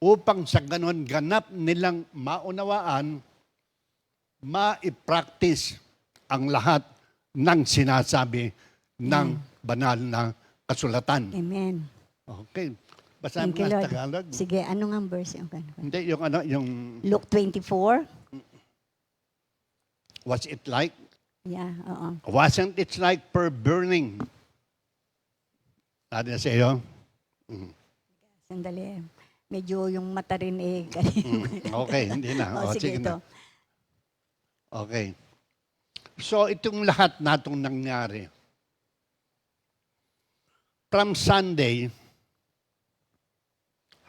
upang sa ganon ganap nilang maunawaan, ma-practice ang lahat ng sinasabi ng banal na kasulatan. Amen. Okay. Basahin Thank mo you, nga Lord. sa Tagalog. Sige, ano nga verse yung Hindi, yung Luke 24? what's it like? Yeah, oo. Wasn't it like per burning? Sabi na sa iyo? Sandali. Medyo yung mata rin eh. Okay, hindi na. Oh, sige, ito. na. Okay. So, itong lahat natong nangyari. From Sunday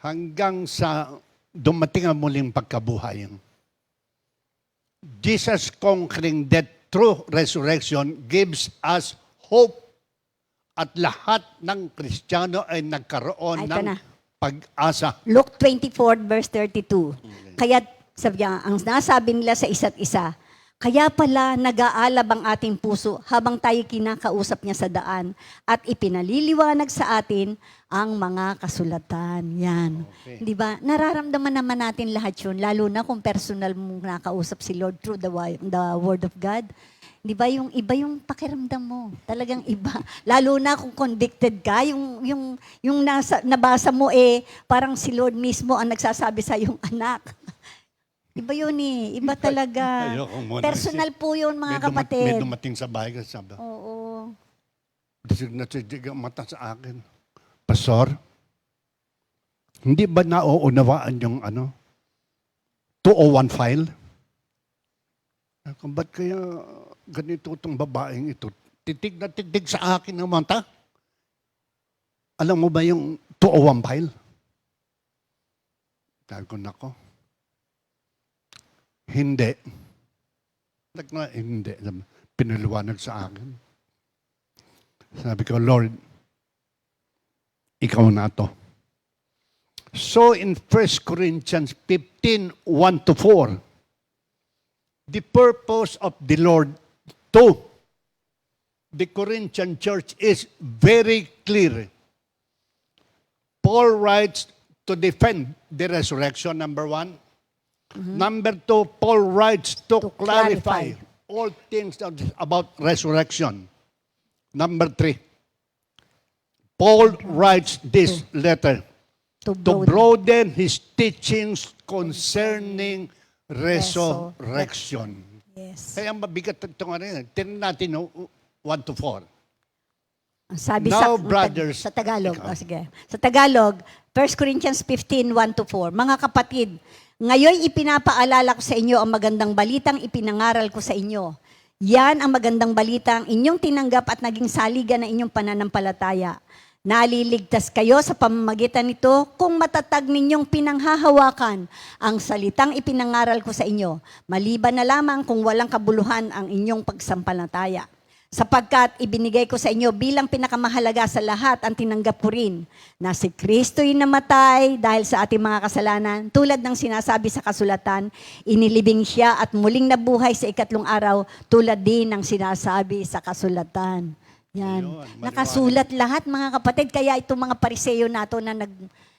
hanggang sa dumating ang muling pagkabuhay, Jesus conquering death through resurrection gives us hope. At lahat ng Kristiyano ay nagkaroon Ay, ito ng na. pag-asa. Luke 24 verse 32. Kaya sabi niya, ang nasabi nila sa isa't isa, kaya pala nag-aalab ang ating puso habang tayo kinakausap niya sa daan at ipinaliliwanag sa atin ang mga kasulatan. Yan. Okay. Di ba? Nararamdaman naman natin lahat yun, lalo na kung personal mong nakausap si Lord through the Word of God. Di ba yung iba yung pakiramdam mo? Talagang iba. Lalo na kung convicted ka, yung nabasa mo parang si Lord mismo ang nagsasabi sa yung anak. Iba yun eh. Iba talaga. Ayoko muna. Personal po yun mga kapatid. May dumating sa bahay kasi sabi, Oo. natidig ang mata sa akin. Pastor, hindi ba nauunawaan yung 201 file? Ba't kaya ganito itong babaeng ito? Titig na titig sa akin ng mata. Alam mo ba yung 201 file? Tago na ko. Hindi. Hindi. Pinaliwanag sa akin. Sabi ko, Lord, ikaw na to. So in 1 Corinthians 15, 1-4, the purpose of the Lord to the Corinthian church is very clear. Paul writes to defend the resurrection, number 1. Number 2, Paul writes to clarify all things about resurrection. Number 3, Paul writes this letter to broaden his teachings concerning resurrection. Yes. Kaya mabigat ito nga rin. Tingnan natin 1-4. Sabi Now, sa, brothers, sa Tagalog. ikaw. Oh, sige. Sa Tagalog, 1 Corinthians 15, 1-4. Mga kapatid, ngayon ipinapaalala ko sa inyo ang magandang balitang ipinangaral ko sa inyo. Yan ang magandang balitang inyong tinanggap at naging saligan ng inyong pananampalataya. Naliligtas kayo sa pamamagitan nito kung matatag ninyong pinanghahawakan ang salitang ipinangaral ko sa inyo, maliban na lamang kung walang kabuluhan ang inyong pagsampalataya. Sapagkat ibinigay ko sa inyo bilang pinakamahalaga sa lahat ang tinanggap ko rin, na si Kristo'y namatay dahil sa ating mga kasalanan, tulad ng sinasabi sa kasulatan, inilibing siya at muling nabuhay sa ikatlong araw, tulad din ng sinasabi sa kasulatan. Yan. Ayun, maliwanag. Nakasulat lahat mga kapatid, kaya itong mga pariseyo nato na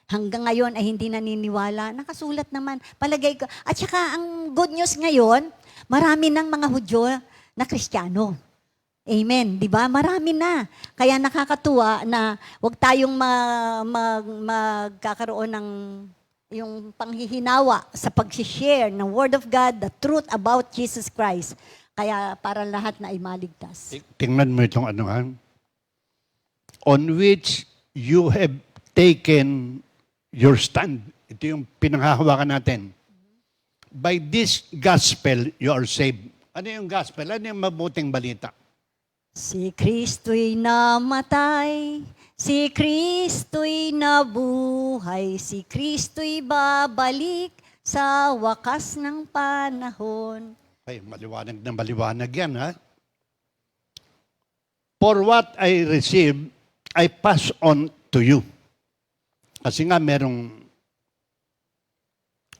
hanggang ngayon ay hindi naniniwala, nakasulat naman. Palagay ko. At saka ang good news ngayon, marami ng mga Hudyo na Kristiyano. Amen, di ba? Marami na. Kaya nakakatuwa na huwag tayong magkakaroon ng yung panghihinawa sa pag-share ng Word of God, the truth about Jesus Christ. Kaya para lahat na ay maligtas. Tingnan mo itong on which you have taken your stand. Ito yung pinanghahawakan natin. By this gospel, you are saved. Ano yung gospel? Ano yung mabuting balita? Si Kristo'y namatay, si Kristo'y nabuhay, si Kristo'y babalik sa wakas ng panahon. Ay, maliwanag yan, ha? For what I receive, I pass on to you. Kasi nga, merong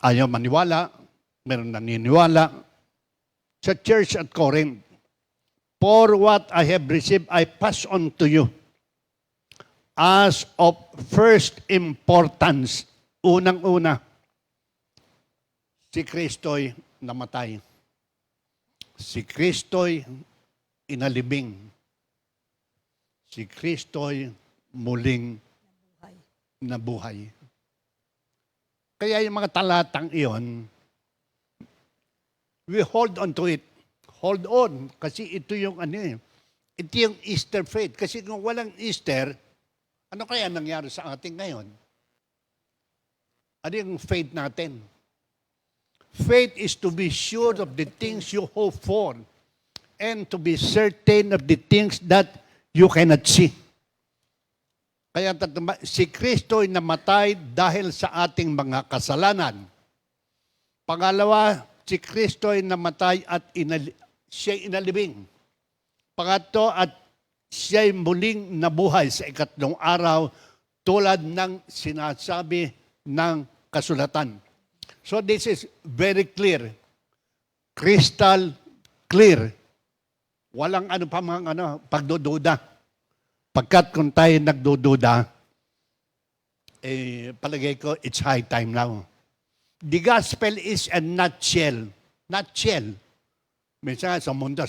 ayaw maniwala, merong naniniwala. Sa church at Corinth, for what I have received, I pass on to you. as of first importance. Unang-una, si Kristo'y namatay. Si Kristo'y inalibing. Si Kristo'y muling nabuhay. Kaya yung mga talatang iyon, we hold on to it. Hold on. Kasi ito yung ito yung Easter faith. Kasi kung walang Easter, ano kaya nangyari sa atin ngayon? Ano yung faith natin? Faith is to be sure of the things you hope for and to be certain of the things that you cannot see. Kaya si Kristo ay namatay dahil sa ating mga kasalanan. Pangalawa, si Kristo ay namatay at siya inalibing. Pangatlo, at siya ay muling nabuhay sa ikatlong araw tulad ng sinasabi ng kasulatan. So this is very clear. Crystal clear. Walang ano pa mga pagdududa. Pagkat kung tayo nagdududa, palagay ko, it's high time now. The gospel is a nutshell. Nutshell. Minsan sa mundo,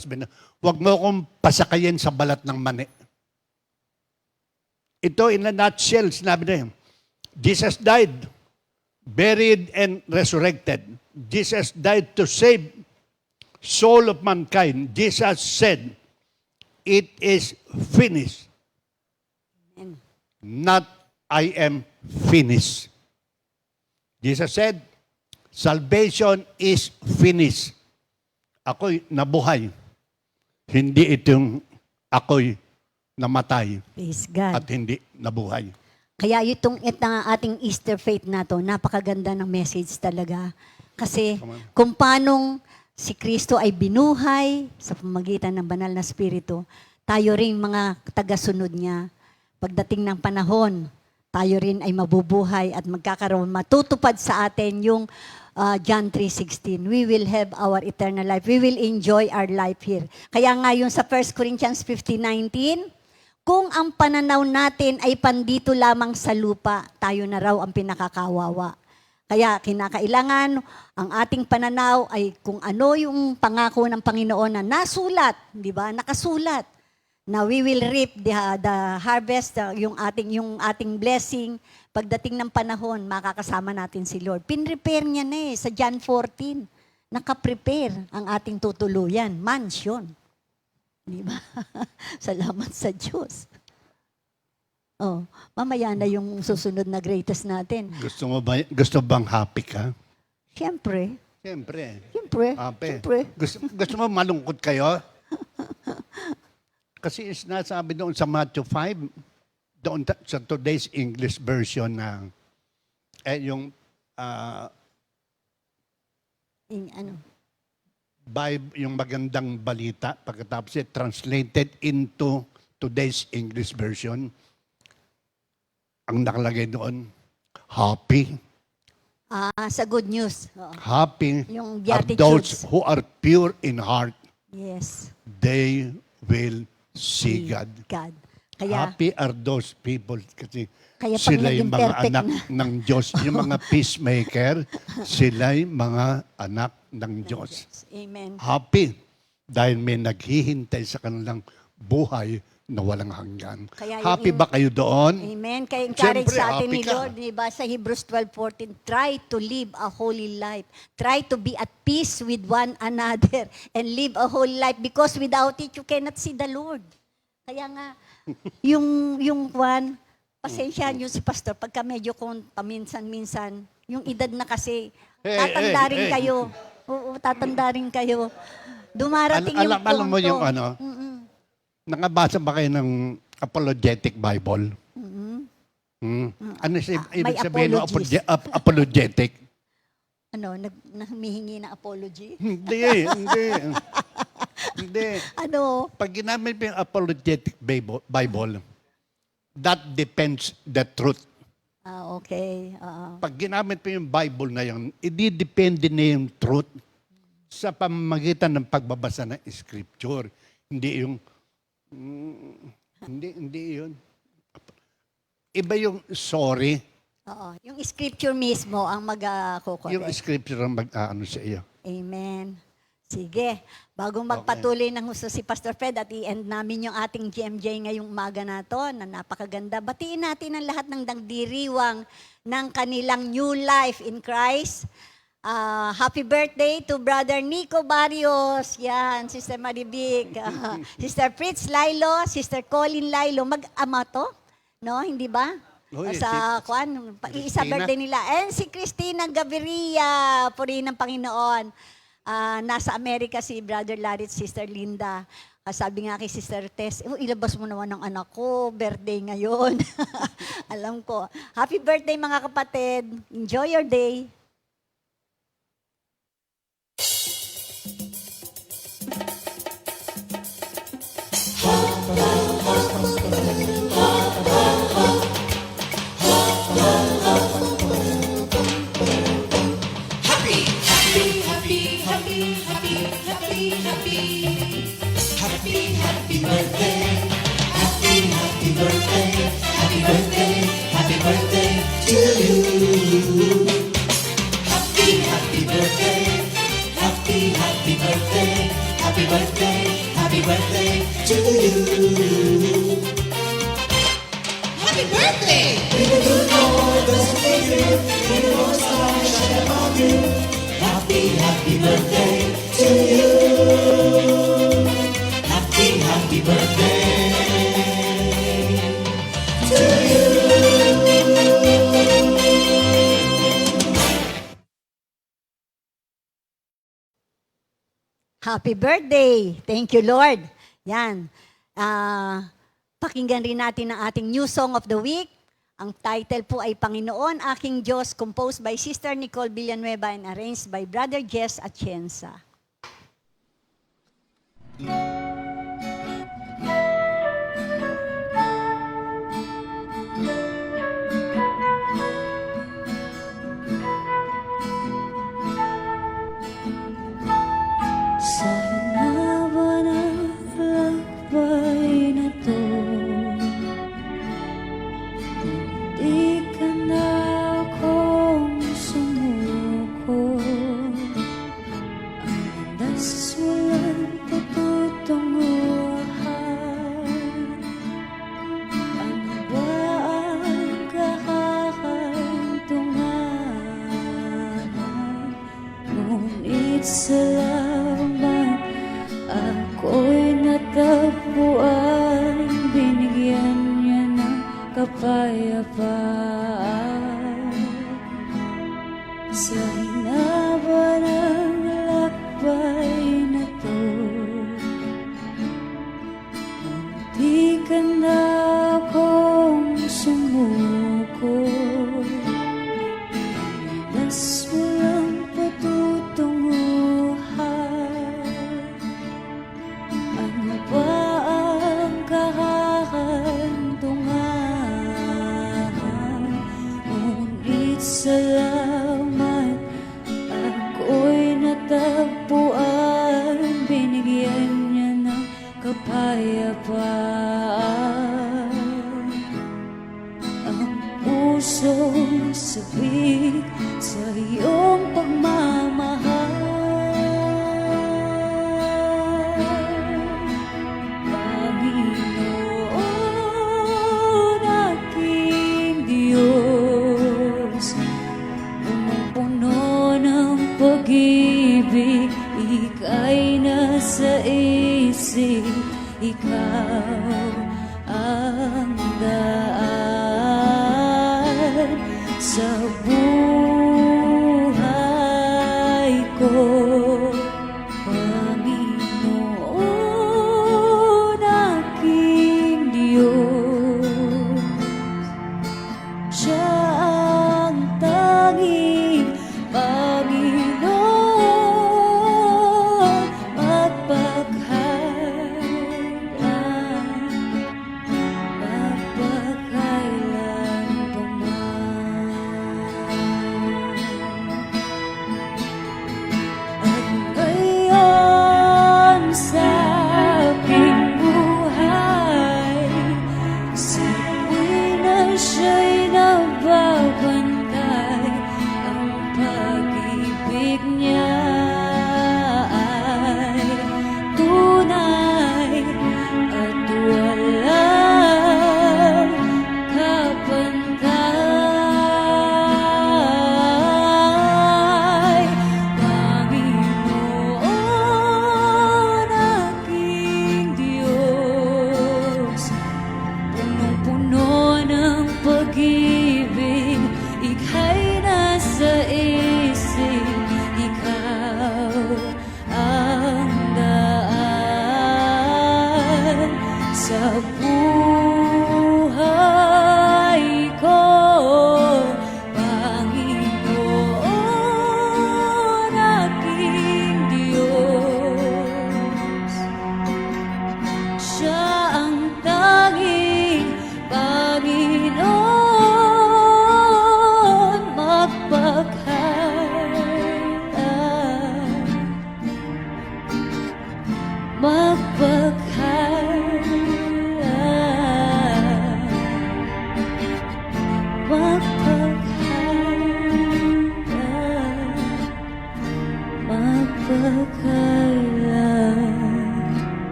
huwag mo akong pasakayin sa balat ng mani. Ito in a nutshell, sinabi na yun. Jesus died, buried and resurrected. Jesus died to save soul of mankind. Jesus said, it is finished. Not I am finished. Jesus said, salvation is finished. Ako'y nabuhay. Hindi itong ako'y namatay Praise God. at hindi nabuhay. Kaya itong ating Easter faith na to, napakaganda ng message talaga. Kasi kung paanong si Kristo ay binuhay sa pamamagitan ng banal na Espiritu, tayo rin mga tagasunod niya. Pagdating ng panahon, tayo rin ay mabubuhay at magkakaroon, matutupad sa atin yung John 3:16. We will have our eternal life. We will enjoy our life here. Kaya nga yung sa 1 Corinthians 15:19, kung ang pananaw natin ay pandito lamang sa lupa, tayo na raw ang pinakakawawa. Kaya kinakailangan ang ating pananaw ay kung ano yung pangako ng Panginoon na nasulat, di ba? Nakasulat. Na we will reap the harvest, yung ating blessing. Pagdating ng panahon, makakasama natin si Lord. Pinrepare niya na sa John 14. Nakaprepare ang ating tutuluyan, mansion. Di ba? Salamat sa Diyos. Oh, mamaya na yung susunod na greatest natin. Gusto bang happy ka? Siyempre. Siyempre. Siyempre. Gusto mo malungkot kayo? Kasi sinasabi doon sa Matthew 5, doon sa today's English version na yung Bible, yung magandang balita, pagkatapos translated into today's English version, ang nakalagay doon, happy. Sa good news. Oo. Happy Yung are Beatitudes. those who are pure in heart. Yes. They will see God. Kaya, Happy are those people kasi Kaya pag sila naging yung mga perfect anak ng Diyos. Yung mga peacemaker, sila'y mga anak ng Diyos. amen. Happy dahil may naghihintay sa kanilang buhay na walang hanggan. Kaya yung Happy ba kayo doon? Amen. Kaya encourage Siyempre, sa atin happy ni ka. Lord, diba, sa Hebrews 12:14, try to live a holy life. Try to be at peace with one another and live a holy life because without it, you cannot see the Lord. Kaya nga, yung Juan, pasensya nyo si Pastor, pagka medyo kung paminsan-minsan, yung edad na kasi, tatanda rin kayo. Oo, tatanda rin kayo. Dumarating yung punto. Alam mo yung nakabasa ba kayo ng apologetic Bible? Ano siya ibig May sabihin ng apologies. apologetic? Humihingi ng apology? Hindi. Pag ginamit mo yung apologetic Bible, that depends the truth. Okay. Pag ginamit mo yung Bible na yun, ididepende na yung truth sa pamamagitan ng pagbabasa ng Scripture. Hindi yung, hindi yun. Iba yung sorry, Oo. Yung scripture mismo ang mag-kukorek. yung scripture ang mag-aano sa iyo. Amen. Sige. Bago magpatuloy ng husto si Pastor Fred at i-end namin yung ating GMJ ngayong umaga na to, na napakaganda. Batiin natin ang lahat ng nagdiriwang ng kanilang new life in Christ. Happy birthday to Brother Nico Barrios. Yan, Sister Maribig. Sister Fritz Lilo, Sister Colin Lilo. Mag-ama to? No, hindi ba? Oy, Sa si isa Christina. birthday nila. And si Christina Gaviria, purihin ng Panginoon. Nasa Amerika si Brother Larry at Sister Linda. Sabi nga kay Sister Tess, ilabas mo naman ng anak ko, birthday ngayon. Alam ko. Happy birthday mga kapatid. Enjoy your day. Happy birthday! May the good Lord doesn't fade you, may the Lord's light shine upon you. Happy birthday to you. Happy birthday to you. Happy birthday! Thank you, Lord. Yan. Pakinggan rin natin ang ating new song of the week. Ang title po ay Panginoon, Aking Diyos, composed by Sister Nicole Villanueva and arranged by Brother Jess Atienza. Sa hinawa ng lakbay na to, di ka na akong sumuko. Ang landas walang patutunguhan. Ano ba ang kahahantungan? Ngunit salamat, ako'y natagpuan. Binigyan niya ng kapayapaan. Sa hinaba ng lakbay na to, hindi ka na akong sumuko. Mas walang patutunguhan. Ano ba ang kahahantungan? Ngunit salamat, ako'y natagpuan. Binigyan niya ng kapayapaan. Ang pusong sabik sa iyong pagmamahal. Panginoon, aking Diyos, punong-puno ng pag-ibig, ika'y nasa isip, ikaw ang daan sa buhay.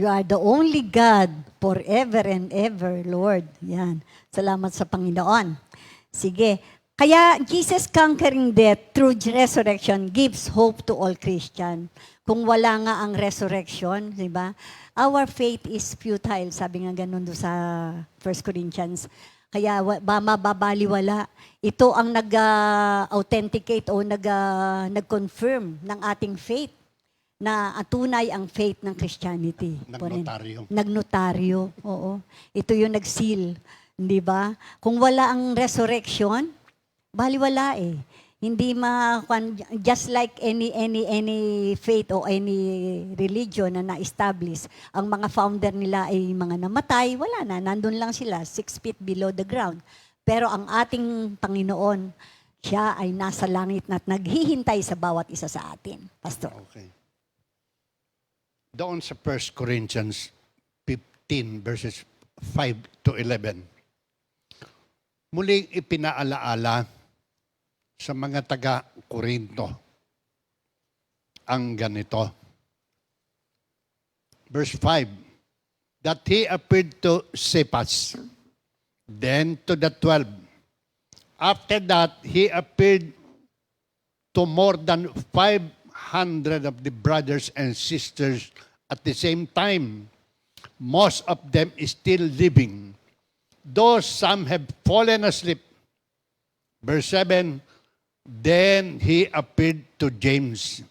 You are the only God forever and ever, Lord. Yan. Salamat sa Panginoon. Sige. Kaya Jesus conquering death through resurrection gives hope to all Christian. Kung wala nga ang resurrection, di ba? Our faith is futile, sabi nga ganun do sa 1 Corinthians. Kaya mababaliwala. Ito ang nag-authenticate o nag-confirm ng ating faith na tunay ang faith ng Christianity. Nagnotaryo. Nagnotaryo, oo. Ito yung nag-seal, di ba? Kung wala ang resurrection, baliwala eh. Hindi just like any faith o any religion na na-establish, ang mga founder nila ay mga namatay, wala na, nandun lang sila, 6 feet below the ground. Pero ang ating Panginoon, siya ay nasa langit na at naghihintay sa bawat isa sa atin. Pastor. Okay. Doon sa 1 Corinthians 15 verses 5 to 11, muling ipinaalaala sa mga taga-Korinto ang ganito. Verse 5, that he appeared to Cephas, then to the 12. After that, he appeared to more than 500 of the brothers and sisters at the same time. Most of them is still living, though some have fallen asleep. Verse 7, then he appeared to James,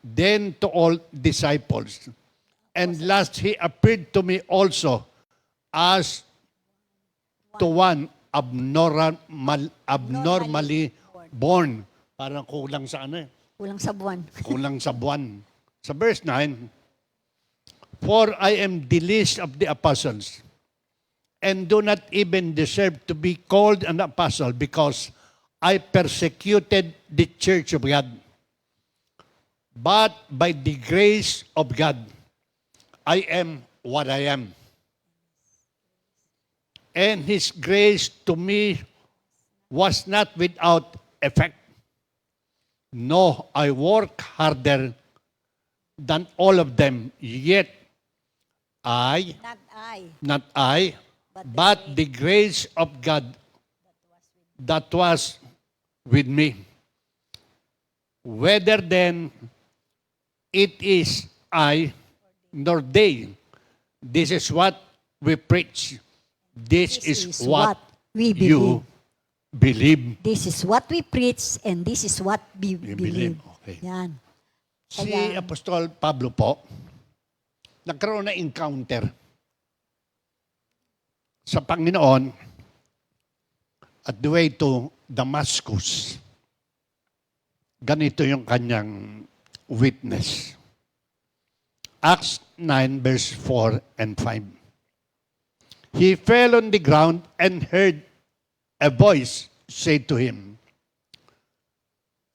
then to all disciples. And last, he appeared to me also as to one abnormally born. Parang kulang sa ano eh. Kulang sa buwan. Kulang sa buwan. Sa verse 9, for I am the least of the apostles, and do not even deserve to be called an apostle, because I persecuted the church of God. But by the grace of God, I am what I am. And His grace to me was not without effect. No, I work harder than all of them, yet not I, but the grace of God that was with me. Whether then it is I nor they, this is what we preach. This is what we you believe. This is what we preach and this is what we believe. Okay. Yan. Si Kaya- Apostol Pablo po, nagkaroon na encounter sa Panginoon at the way to Damascus. Ganito yung kanyang witness. Acts 9 verse 4 and 5. He fell on the ground and heard a voice say to him,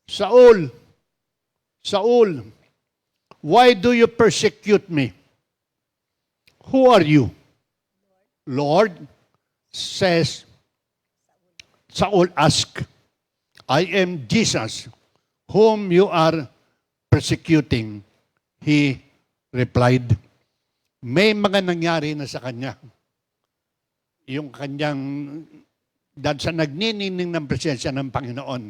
Saul, Saul, why do you persecute me? Who are you? Lord, says Saul asked, I am Jesus, whom you are persecuting. He replied, may mga nangyari na sa kanya. Yung kanyang, dahil sa nagnining ng presensya ng Panginoon.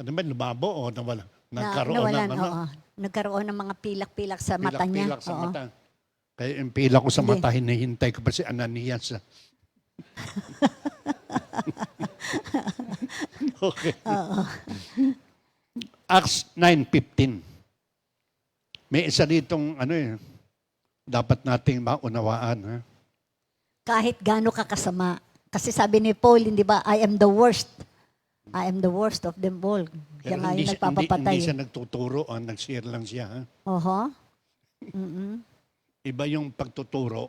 Ano ba, lumabo o nawala? Nagkaroon nawalan, ng ano? oo. Nagkaroon ng mga pilak-pilak sa mata niya. Pilak-pilak sa Oo. mata. Kaya yung pilak ko sa Hindi. mata, hinihintay ko pa si Ananias. Okay. Acts 9:15. May isa ditong ano eh, dapat nating maunawaan. Ha? Kahit gaano ka kasama. Kasi sabi ni Paul, hindi ba, I am the worst. I am the worst of them all. Siya nga yung nagpapapatay. Hindi siya nagtuturo, nag-share lang siya. Ha? Oho. Iba yung pagtuturo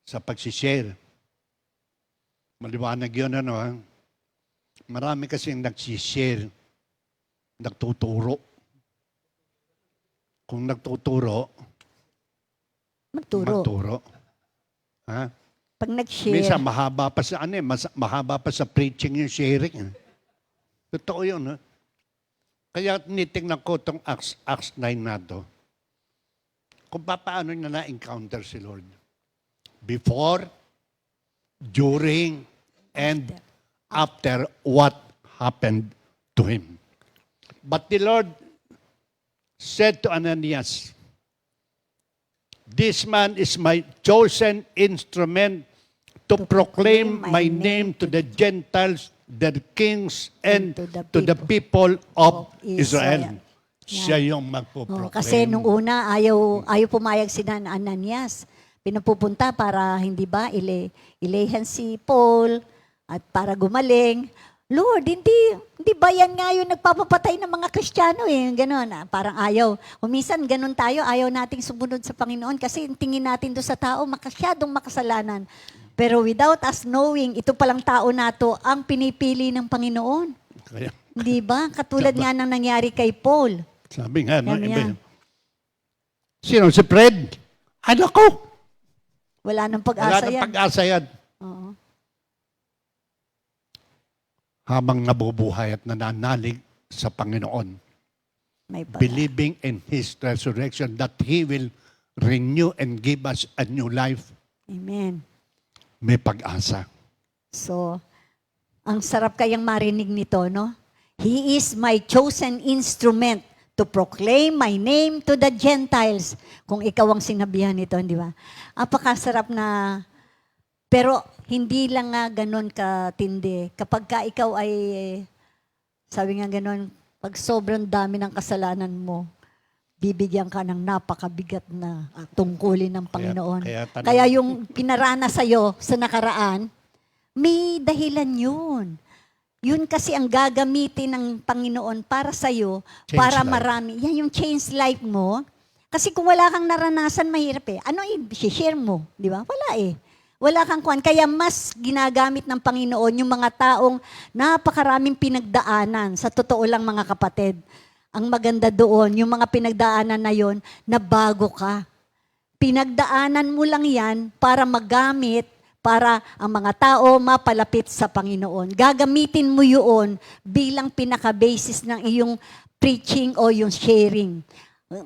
sa pag-share. Maliwanag yun, ano ha? Marami kasing nag-share, nagtuturo. Kung nagtuturo, magturo. Ha? Pag nag-share, Minsan mahaba pa sa ano eh, mahaba pa sa preaching yung sharing. Eh. Totoo yun. Ha? Kaya tinitingnan ko itong Acts 9 na to. kung paano niya na-encounter si Lord. Before, during, and after what happened to him. But the Lord said to Ananias, "This man is my chosen instrument to proclaim my name to the Gentiles, the kings, and to the people of Israel." Siya yung magpo-proclaim. Kasi nung una, ayaw pumayag si Ananias. Pinapupunta para, hindi ba, ilehan si Paul at para gumaling. Lord, hindi ba yan nga yung nagpapapatay ng mga Kristiyano eh? Ganon, parang ayaw. Minsan ganon tayo, ayaw nating sumunod sa Panginoon kasi tingin natin doon sa tao, masyadong makasalanan. Pero without us knowing, ito palang tao nato ang pinipili ng Panginoon. Kaya, Di ba? Katulad nga ng nangyari kay Paul. sabi nga, no, Yan, iba yan. yun. Sino? Si Fred? Ano ko? Wala nang Wala pag-asa nang yan. pag-asa yan. Oo. Habang nabubuhay at nananalig sa Panginoon, May pag- believing in His resurrection, that He will renew and give us a new life, Amen. may pag-asa. So, ang sarap kayang marinig nito, no? He is my chosen instrument to proclaim my name to the Gentiles. Kung ikaw ang sinabihan nito, di ba? Apakasarap na, pero hindi lang nga ganun katindi. Kapag ka ikaw ay, sabi nga ganun, pag sobrang dami ng kasalanan mo, bibigyan ka ng napakabigat na tungkulin ng Panginoon. Kaya yung pinarana sa'yo sa nakaraan, may dahilan yun. Yun kasi ang gagamitin ng Panginoon para sa'yo, Change para life. marami. Yan yung change life mo. Kasi kung wala kang naranasan, mahirap eh. Ano i-share mo? Di ba? Wala eh. Wala kang kuwan. Kaya mas ginagamit ng Panginoon yung mga taong napakaraming pinagdaanan. Sa totoo lang mga kapatid. Ang maganda doon, yung mga pinagdaanan na yon, na bago ka. Pinagdaanan mo lang yan para magamit, para ang mga tao mapalapit sa Panginoon. Gagamitin mo yun bilang pinaka-basis ng iyong preaching o yung sharing.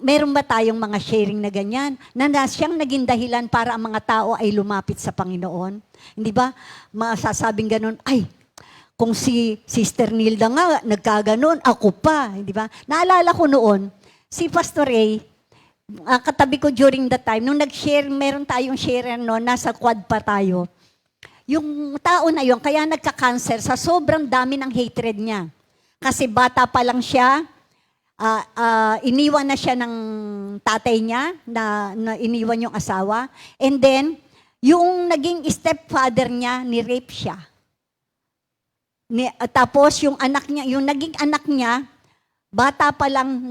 Meron ba tayong mga sharing na ganyan? Na siyang naging dahilan para ang mga tao ay lumapit sa Panginoon? Hindi ba? Masasabing ganun, ay, kung si Sister Nilda nga nagkaganon, ako pa. Hindi ba? Naalala ko noon, si Pastor Ray, katabi ko during that time, nung nag-share, meron tayong share no, nasa quad pa tayo. Yung tao na yon, kaya nagka-cancer sa sobrang dami ng hatred niya. Kasi bata pa lang siya, iniwan na siya ng tatay niya, na iniwan yung asawa. And then, yung naging stepfather niya, ni-rape siya. Tapos yung anak niya, yung naging anak niya, bata pa lang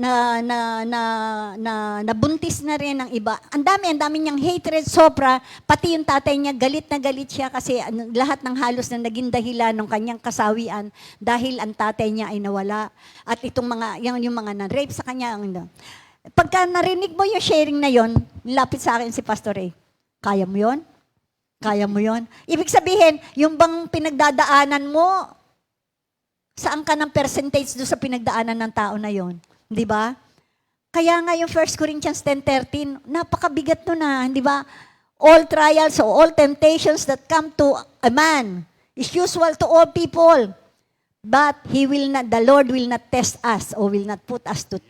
nabuntis na rin ng iba. Ang dami niyang hatred, sobra. Pati yung tatay niya, galit na galit siya kasi lahat ng halos na naging dahilan ng kanyang kasawian dahil ang tatay niya ay nawala. At itong mga, yung mga na-rape sa kanya. Pagka narinig mo yung sharing na yon, lapit sa akin si Pastor Ray, kaya mo yon? Kaya mo yon? Ibig sabihin, yung bang pinagdadaanan mo, saan ka ng percentage doon sa pinagdaanan ng tao na yon? Di ba? Kaya nga yung 1 Corinthians 10:13, napakabigat nun na, di ba? All trials or all temptations that come to a man is usual to all people. But the Lord will not test us or will not put us to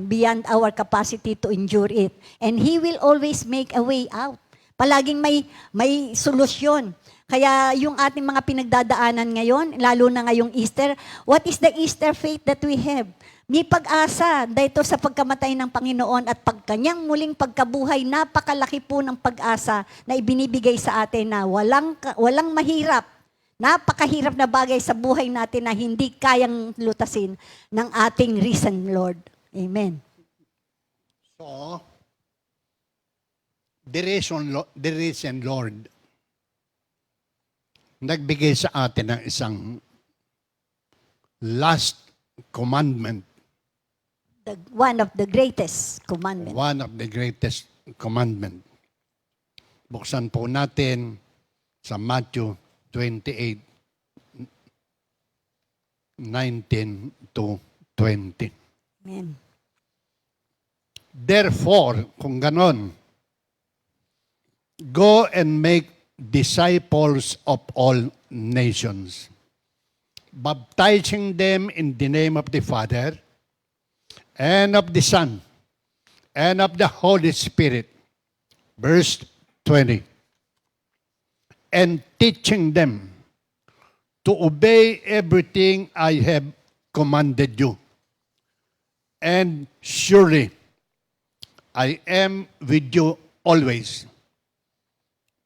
beyond our capacity to endure it. And He will always make a way out. Palaging may solusyon. Kaya yung ating mga pinagdadaanan ngayon, lalo na ngayong Easter, what is the Easter faith that we have? May pag-asa dahil sa pagkamatay ng Panginoon at pagkanyang muling pagkabuhay, napakalaki po ng pag-asa na ibinibigay sa atin na walang mahirap, napakahirap na bagay sa buhay natin na hindi kayang lutasin ng ating risen Lord. Amen. So, the risen Lord, nagbigay sa atin ng isang last commandment. One of the greatest commandments. One of the greatest commandment. Buksan po natin sa Matthew 28, 19 to 20. Amen. Therefore, kung ganon, Go and make disciples of all nations, baptizing them in the name of the Father, and of the Son, and of the Holy Spirit. Verse 20. And teaching them to obey everything I have commanded you. And surely I am with you always,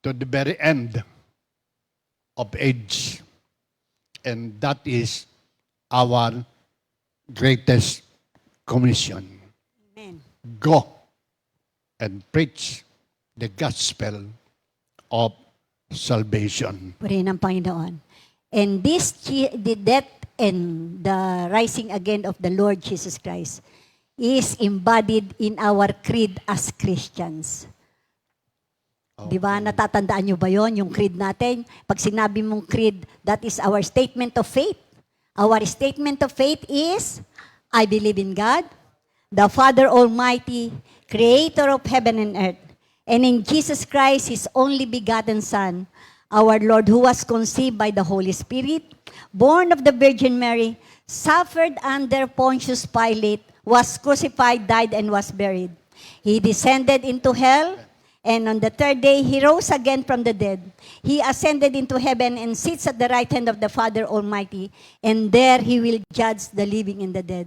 to the very end of age. And that is our greatest commission. Amen. Go and preach the gospel of salvation. Purihin ang Panginoon. And the death and the rising again of the Lord Jesus Christ is embodied in our creed as Christians. Di ba? Natatandaan nyo ba yon yung creed natin? Pag sinabi mong creed, that is our statement of faith. Our statement of faith is, I believe in God, the Father Almighty, Creator of heaven and earth, and in Jesus Christ, His only begotten Son, our Lord, who was conceived by the Holy Spirit, born of the Virgin Mary, suffered under Pontius Pilate, was crucified, died, and was buried. He descended into hell, and on the third day, He rose again from the dead. He ascended into heaven and sits at the right hand of the Father Almighty, and there He will judge the living and the dead.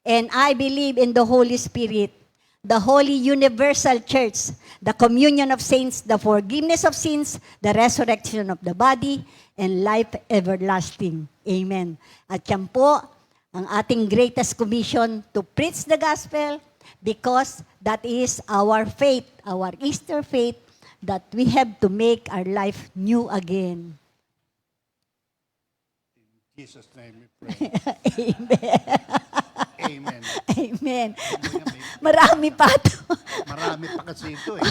And I believe in the Holy Spirit, the Holy Universal Church, the communion of saints, the forgiveness of sins, the resurrection of the body, and life everlasting. Amen. At yan po, ang ating greatest commission to preach the gospel, because that is our faith, our Easter faith, that we have to make our life new again. In Jesus' name we pray. Amen. Amen. Marami pa ito. Marami pa kasi ito eh.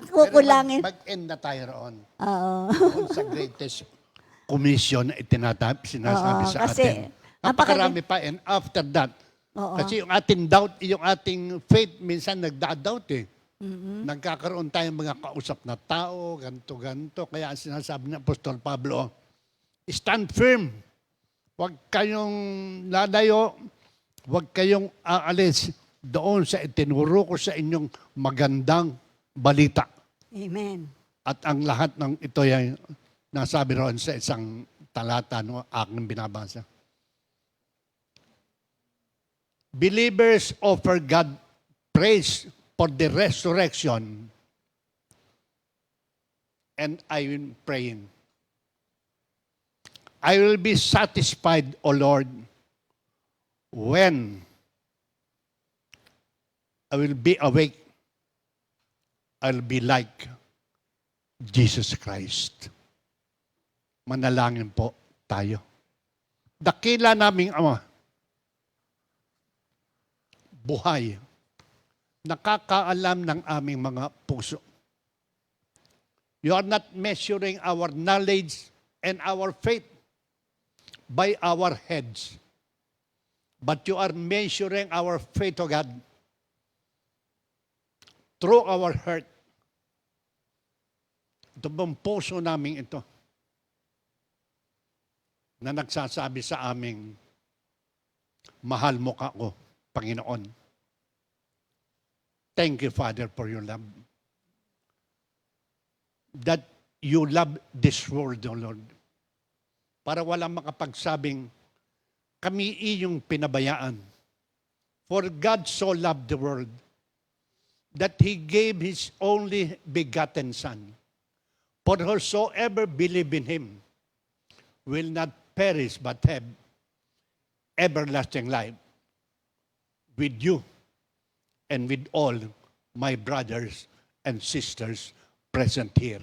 Kukulangin. Mag-end na tayo roon. Oo. Doon sa greatest commission na sinasabi Oo, sa kasi atin. Napakarami pa. And after that, Oo. kasi yung ating doubt, yung ating faith, minsan nagda-doubt eh. Nagkakaroon tayong mga kausap na tao, ganto-ganto. Kaya ang sinasabi ng Apostol Pablo, stand firm. Huwag kayong lalayo. Huwag kayong aalis doon sa itinuro ko sa inyong magandang balita. Amen. At ang lahat ng ito ay nasabi roon sa isang talata no aking binabasa. Believers offer God praise for the resurrection, and I am praying. I will be satisfied, O Lord, when I will be awake. I'll be like Jesus Christ. Manalangin po tayo. Dakila naming Ama, buhay, nakakaalam ng aming mga puso. You are not measuring our knowledge and our faith by our heads, but you are measuring our faith, O God, through our heart. Ito bang puso namin ito na nagsasabi sa aming, mahal mo ka ko, Panginoon. Thank you, Father, for your love. That you love this world, O Lord. Para walang makapagsabing, kami iyong pinabayaan. For God so loved the world that He gave His only begotten Son. For whosoever believe in Him will not perish but have everlasting life. With you and with all my brothers and sisters present here.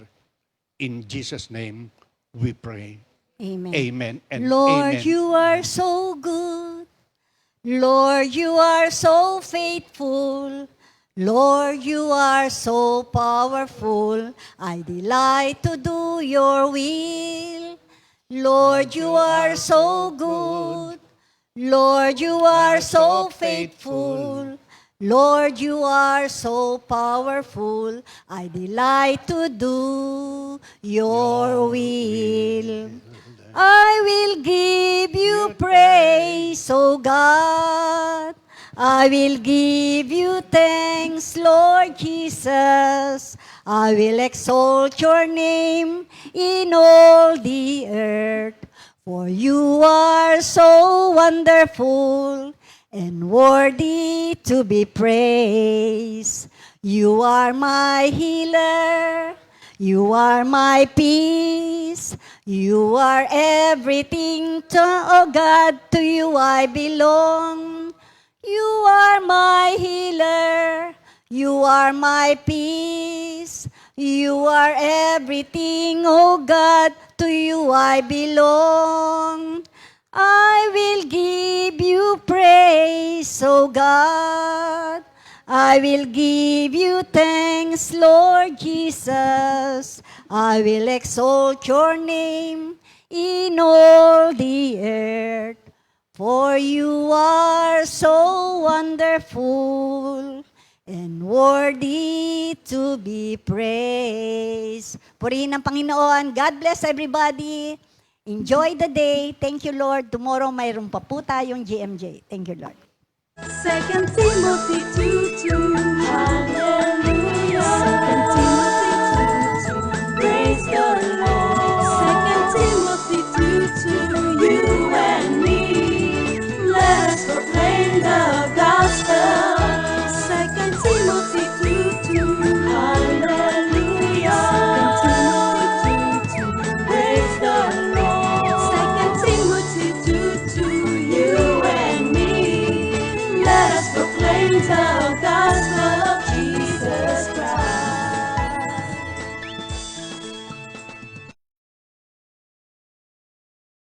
In Jesus' name we pray. Amen. Amen and Lord, amen. you are so good. Lord, you are so faithful. Lord, you are so powerful. I delight to do your will. Lord, you are so good. Lord, you are so faithful. Lord, you are so powerful. I delight to do your will. I will give you praise, O God. I will give you thanks, Lord Jesus. I will exalt your name in all the earth. For you are so wonderful and worthy to be praised. You are my healer. You are my peace. You are everything to, oh God, to you I belong. You are my healer. You are my peace. You are everything, oh God, to you I belong. I will give you praise, oh God. I will give you thanks, Lord Jesus. I will exalt your name in all the earth. For you are so wonderful and worthy to be praised. Purihin ang Panginoon. God bless everybody. Enjoy the day. Thank you, Lord. Tomorrow mayroon pa po tayong GMJ. Thank you, Lord. 2 Timothy 2:2. Hallelujah.